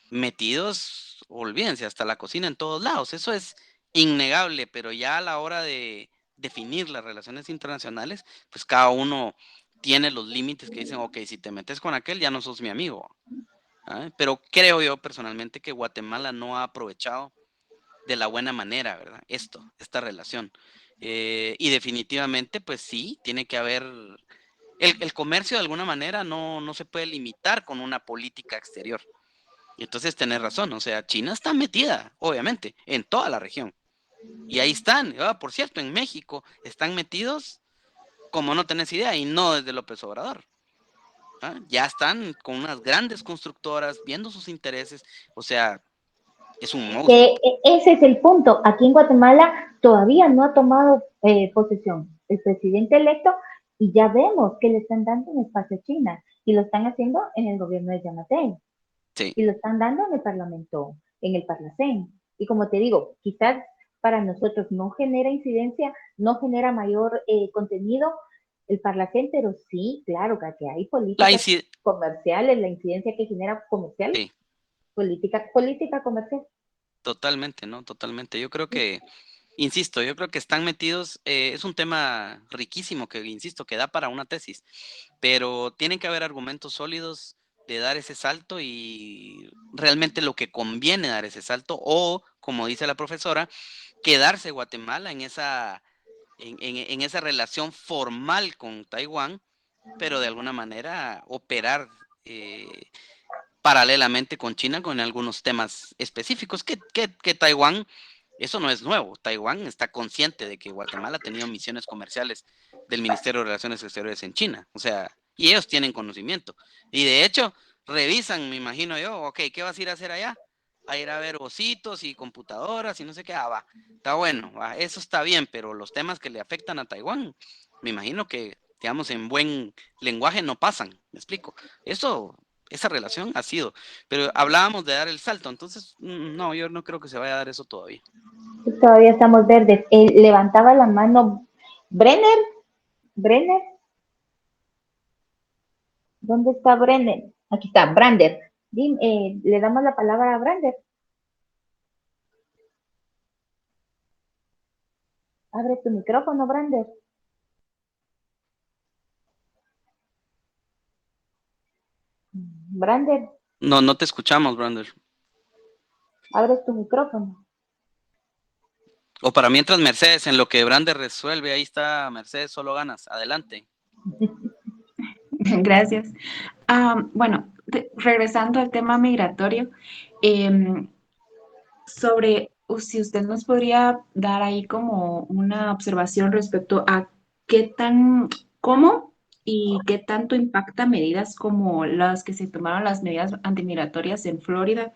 metidos, olvídense, hasta la cocina en todos lados, eso es innegable, pero ya a la hora de definir las relaciones internacionales, pues cada uno tiene los límites que dicen, ok, si te metes con aquel, ya no sos mi amigo. Pero creo yo personalmente que Guatemala no ha aprovechado de la buena manera, ¿verdad? Esta relación. Y definitivamente, pues sí, tiene que haber, el comercio de alguna manera no se puede limitar con una política exterior. Y entonces tenés razón, o sea, China está metida, obviamente, en toda la región. Y ahí están, por cierto, en México están metidos como no tenés idea, y no desde López Obrador. Ya están con unas grandes constructoras viendo sus intereses, o sea, es un monstruo. Que ese es el punto. Aquí en Guatemala todavía no ha tomado posesión el presidente electo y ya vemos que le están dando un espacio a China y lo están haciendo en el gobierno de Yamatei Sí. y lo están dando en el Parlamento, en el Parlacén. Y como te digo, quizás para nosotros no genera incidencia, no genera mayor contenido. El Parlacentero, sí, claro, que hay políticas comerciales, la incidencia que genera comercial, sí. política comercial. Totalmente, ¿no? Totalmente. Yo creo que, insisto, yo creo que están metidos, es un tema riquísimo que, insisto, que da para una tesis, pero tienen que haber argumentos sólidos de dar ese salto y realmente lo que conviene dar ese salto o, como dice la profesora, quedarse Guatemala en esa relación formal con Taiwán, pero de alguna manera operar paralelamente con China con algunos temas específicos que Taiwán, eso no es nuevo. Taiwán está consciente de que Guatemala ha tenido misiones comerciales del Ministerio de Relaciones Exteriores en China. O sea, y ellos tienen conocimiento. Y de hecho, revisan, me imagino yo, ok, ¿qué vas a ir a hacer allá? A ir a ver ositos y computadoras y no sé qué. Va, está bueno, va, eso está bien, pero los temas que le afectan a Taiwán, me imagino que, digamos, en buen lenguaje no pasan. ¿Me explico? Esa relación ha sido, pero hablábamos de dar el salto, entonces no, yo no creo que se vaya a dar eso todavía. Todavía estamos verdes. Levantaba la mano Brenner, ¿dónde está Brenner? Aquí está, Brander. Le damos la palabra a Brander. Abre tu micrófono, Brander. Brander. No te escuchamos, Brander. Abre tu micrófono. O para mientras Mercedes, en lo que Brander resuelve, ahí está Mercedes, solo ganas. Adelante. Gracias. Bueno, regresando al tema migratorio, sobre si usted nos podría dar ahí como una observación respecto a cómo y qué tanto impacta medidas como las que se tomaron, las medidas antimigratorias en Florida,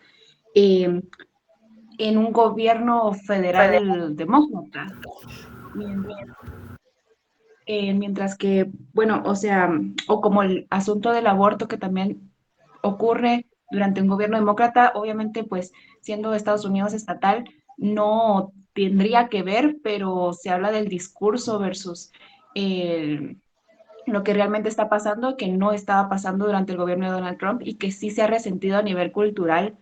en un gobierno federal demócrata. Mientras que, bueno, o sea, o como el asunto del aborto que también ocurre durante un gobierno demócrata, obviamente, pues siendo Estados Unidos estatal, no tendría que ver, pero se habla del discurso versus lo que realmente está pasando, que no estaba pasando durante el gobierno de Donald Trump y que sí se ha resentido a nivel cultural,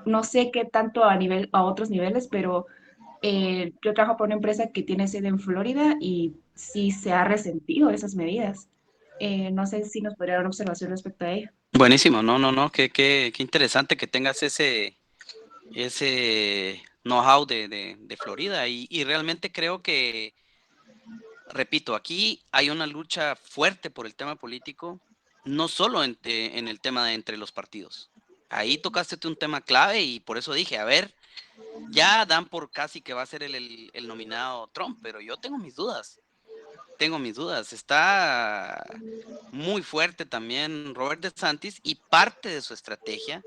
no sé qué tanto a otros niveles, pero yo trabajo por una empresa que tiene sede en Florida y sí se ha resentido esas medidas. No sé si nos podría dar una observación respecto a ello. Buenísimo, no, qué interesante que tengas ese know-how de Florida y realmente creo que, repito, aquí hay una lucha fuerte por el tema político, no solo en el tema de entre los partidos. Ahí tocaste un tema clave y por eso dije, a ver, ya dan por casi que va a ser el nominado Trump, pero yo tengo mis dudas. Está muy fuerte también Robert DeSantis y parte de su estrategia,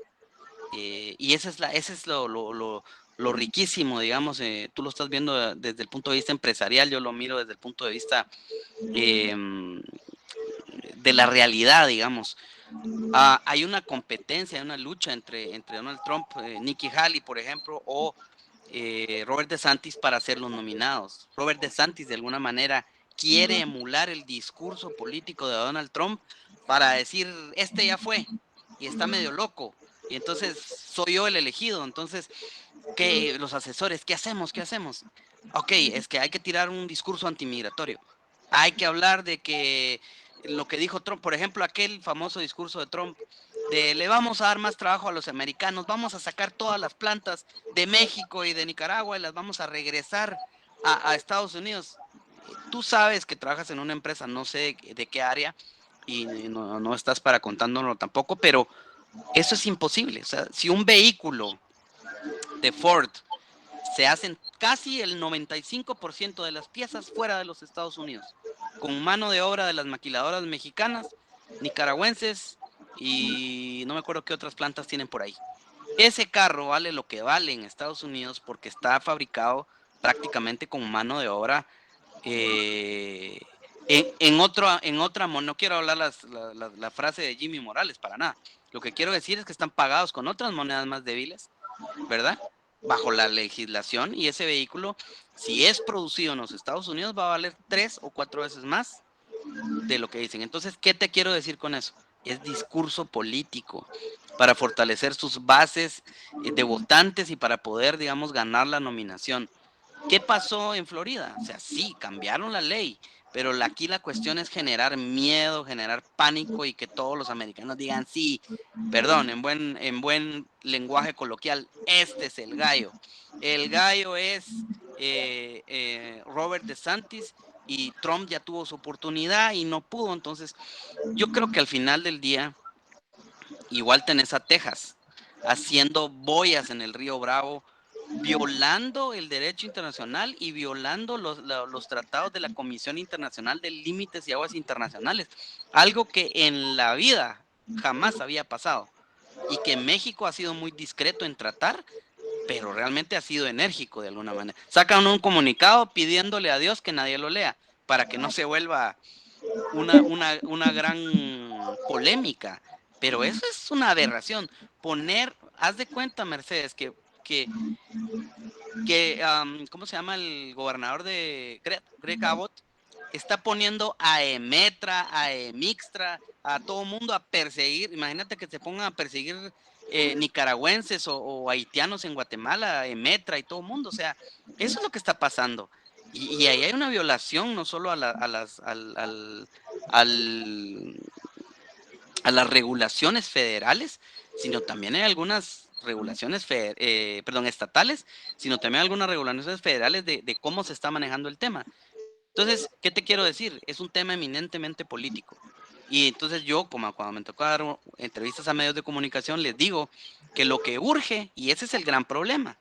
y ese es lo riquísimo, digamos, tú lo estás viendo desde el punto de vista empresarial, yo lo miro desde el punto de vista de la realidad, digamos. Hay una competencia, hay una lucha entre Donald Trump, Nikki Haley, por ejemplo, o Robert DeSantis para ser los nominados. Robert DeSantis, de alguna manera, quiere emular el discurso político de Donald Trump para decir, este ya fue, y está medio loco, y entonces soy yo el elegido. Entonces, ¿qué, los asesores, qué hacemos? Ok, es que hay que tirar un discurso antimigratorio. Hay que hablar de que lo que dijo Trump, por ejemplo, aquel famoso discurso de Trump, de le vamos a dar más trabajo a los americanos, vamos a sacar todas las plantas de México y de Nicaragua y las vamos a regresar a Estados Unidos. Tú sabes que trabajas en una empresa, no sé de qué área, y no estás para contándolo tampoco, pero eso es imposible. O sea, si un vehículo de Ford se hacen casi el 95% de las piezas fuera de los Estados Unidos, con mano de obra de las maquiladoras mexicanas, nicaragüenses y no me acuerdo qué otras plantas tienen por ahí. Ese carro vale lo que vale en Estados Unidos porque está fabricado prácticamente con mano de obra en otra, no quiero hablar la frase de Jimmy Morales para nada. Lo que quiero decir es que están pagados con otras monedas más débiles, ¿verdad? bajo la legislación, y ese vehículo, si es producido en los Estados Unidos, va a valer 3 o 4 veces más de lo que dicen. Entonces, ¿qué te quiero decir con eso? Es discurso político para fortalecer sus bases de votantes y para poder, digamos, ganar la nominación. ¿Qué pasó en Florida? O sea, sí, cambiaron la ley, pero aquí la cuestión es generar miedo, generar pánico y que todos los americanos digan, sí, perdón, en buen lenguaje coloquial, este es el gallo. El gallo es Robert DeSantis, y Trump ya tuvo su oportunidad y no pudo. Entonces, yo creo que al final del día, igual tenés a Texas haciendo boyas en el río Bravo, violando el derecho internacional y violando los tratados de la Comisión Internacional de Límites y Aguas Internacionales, algo que en la vida jamás había pasado y que México ha sido muy discreto en tratar, pero realmente ha sido enérgico de alguna manera. Sacan un comunicado pidiéndole a Dios que nadie lo lea para que no se vuelva una gran polémica, pero eso es una aberración. Haz de cuenta, Mercedes, que ¿cómo se llama el gobernador de Greg Abbott? Está poniendo a Emetra, a Emixtra, a todo mundo a perseguir. Imagínate que se pongan a perseguir nicaragüenses o haitianos en Guatemala, Emetra y todo mundo. O sea, eso es lo que está pasando. Y ahí hay una violación no solo a las regulaciones federales, sino también hay algunas regulaciones estatales, sino también algunas regulaciones federales de cómo se está manejando el tema. Entonces, ¿qué te quiero decir? Es un tema eminentemente político. Y entonces yo, como cuando me tocó dar entrevistas a medios de comunicación, les digo que lo que urge, y ese es el gran problema,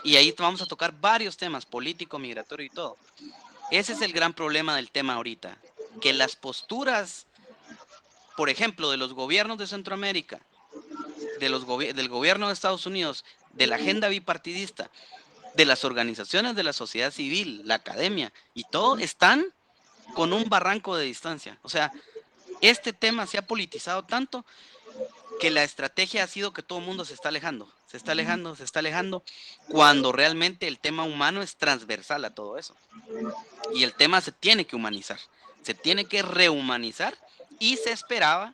y ahí vamos a tocar varios temas, político, migratorio y todo. Ese es el gran problema del tema ahorita, que las posturas, por ejemplo, de los gobiernos de Centroamérica, del gobierno de Estados Unidos, de la agenda bipartidista, de las organizaciones de la sociedad civil, la academia y todo, están con un barranco de distancia. O sea, este tema se ha politizado tanto que la estrategia ha sido que todo el mundo se está alejando, se está alejando, se está alejando, cuando realmente el tema humano es transversal a todo eso. Y el tema se tiene que humanizar, se tiene que rehumanizar, y se esperaba,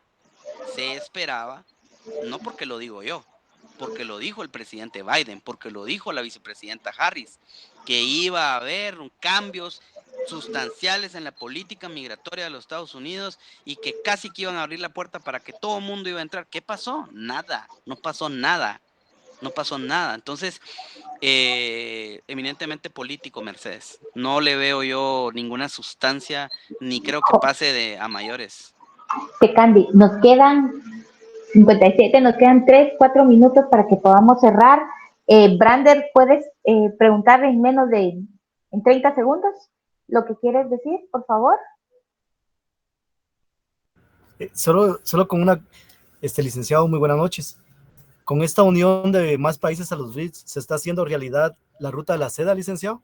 no porque lo digo yo, porque lo dijo el presidente Biden, porque lo dijo la vicepresidenta Harris, que iba a haber cambios sustanciales en la política migratoria de los Estados Unidos y que casi que iban a abrir la puerta para que todo el mundo iba a entrar. ¿Qué pasó? Nada, no pasó nada. Entonces, eminentemente político, Mercedes. No le veo yo ninguna sustancia, ni creo que pase a mayores. Candy, nos quedan 57, nos quedan 3, 4 minutos para que podamos cerrar. Brander, ¿puedes preguntar en menos de 30 segundos lo que quieres decir, por favor? Solo con una, licenciado, muy buenas noches. Con esta unión de más países a los BRICS, ¿se está haciendo realidad la ruta de la seda, licenciado?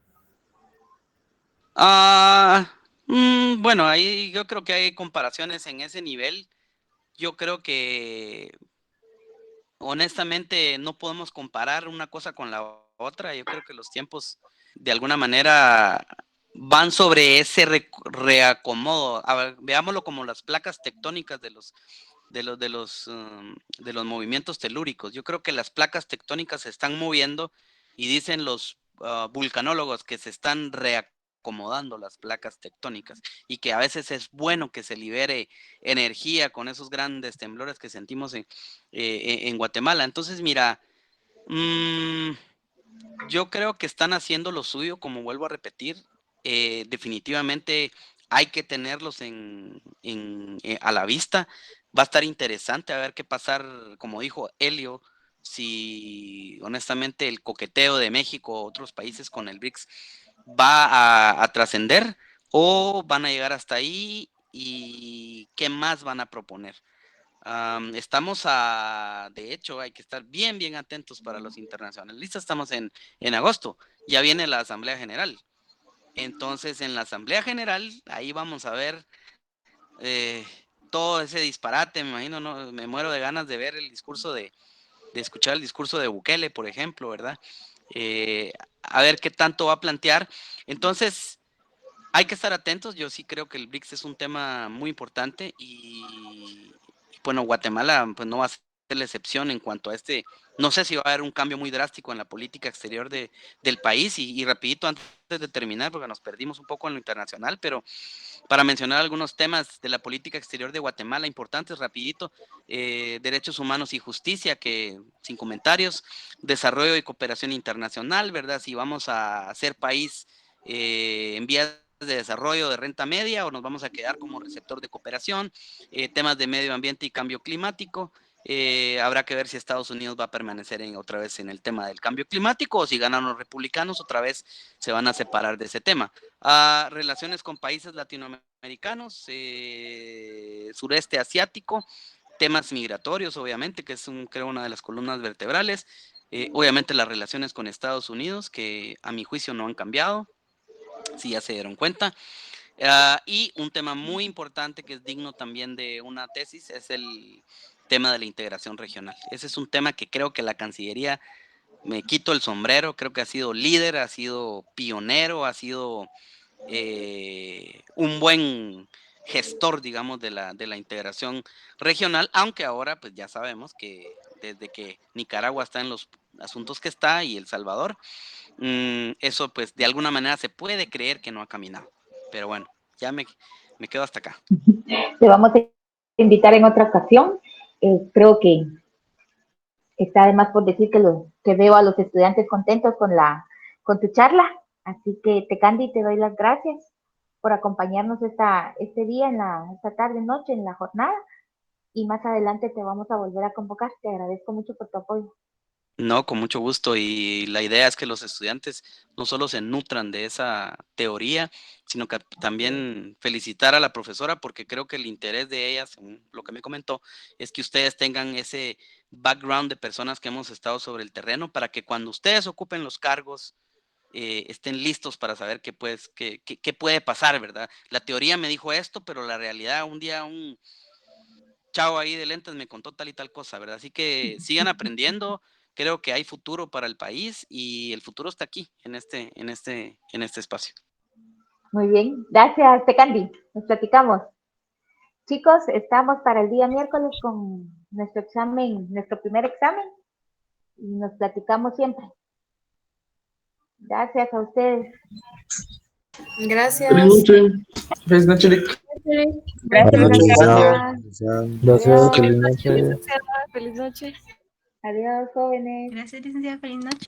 Bueno, ahí yo creo que hay comparaciones en ese nivel. Yo creo que honestamente no podemos comparar una cosa con la otra. Yo creo que los tiempos de alguna manera van sobre ese reacomodo. A ver, veámoslo como las placas tectónicas de los movimientos telúricos. Yo creo que las placas tectónicas se están moviendo y dicen los vulcanólogos que se están reacomodando las placas tectónicas y que a veces es bueno que se libere energía con esos grandes temblores que sentimos en Guatemala. Entonces, mira, yo creo que están haciendo lo suyo, como vuelvo a repetir. Definitivamente hay que tenerlos a la vista. Va a estar interesante a ver qué pasar, como dijo Helio, si honestamente el coqueteo de México o otros países con el BRICS va a trascender o van a llegar hasta ahí y qué más van a proponer. De hecho, hay que estar bien, bien atentos para los internacionalistas. Estamos en agosto, ya viene la Asamblea General. Entonces, en la Asamblea General, ahí vamos a ver todo ese disparate. Me imagino, ¿no? Me muero de ganas de ver el discurso de escuchar el discurso de Bukele, por ejemplo, ¿verdad? a ver qué tanto va a plantear. Entonces, hay que estar atentos. Yo sí creo que el BRICS es un tema muy importante y bueno, Guatemala pues no va a ser la excepción en cuanto a este. No sé si va a haber un cambio muy drástico en la política exterior del país y rapidito antes de terminar, porque nos perdimos un poco en lo internacional, pero para mencionar algunos temas de la política exterior de Guatemala importantes, rapidito, derechos humanos y justicia, que sin comentarios, desarrollo y cooperación internacional, ¿verdad? Si vamos a ser país en vías de desarrollo de renta media o nos vamos a quedar como receptor de cooperación, temas de medio ambiente y cambio climático. Habrá que ver si Estados Unidos va a permanecer otra vez en el tema del cambio climático o si ganan los republicanos otra vez se van a separar de ese tema. Relaciones con países latinoamericanos, sureste asiático, temas migratorios obviamente, que es creo una de las columnas vertebrales, obviamente las relaciones con Estados Unidos, que a mi juicio no han cambiado, si ya se dieron cuenta. Y un tema muy importante que es digno también de una tesis es el tema de la integración regional. Ese es un tema que creo que la Cancillería, me quito el sombrero, creo que ha sido líder, ha sido pionero, ha sido un buen gestor, digamos, de la integración regional, aunque ahora pues ya sabemos que desde que Nicaragua está en los asuntos que está y El Salvador, eso pues de alguna manera se puede creer que no ha caminado. Pero bueno, ya me quedo hasta acá. Te vamos a invitar en otra ocasión. Creo que está además por decir que veo a los estudiantes contentos con tu charla. Así que Tecandi, te doy las gracias por acompañarnos este día, esta tarde, noche, en la jornada. Y más adelante te vamos a volver a convocar. Te agradezco mucho por tu apoyo. No, con mucho gusto. Y la idea es que los estudiantes no solo se nutran de esa teoría, sino que también felicitar a la profesora, porque creo que el interés de ella, según lo que me comentó, es que ustedes tengan ese background de personas que hemos estado sobre el terreno para que cuando ustedes ocupen los cargos, estén listos para saber qué puede pasar, ¿verdad? La teoría me dijo esto, pero la realidad, un día un chavo ahí de lentes me contó tal y tal cosa, ¿verdad? Así que sigan aprendiendo. Creo que hay futuro para el país y el futuro está aquí, en este espacio. Muy bien, gracias, Tecandi. Nos platicamos. Chicos, estamos para el día miércoles con nuestro primer examen, y nos platicamos siempre. Gracias a ustedes. Gracias. Feliz noche. Feliz noche, Lick. Gracias. Feliz noche. Adiós, jóvenes. Gracias, licenciada. Feliz noche.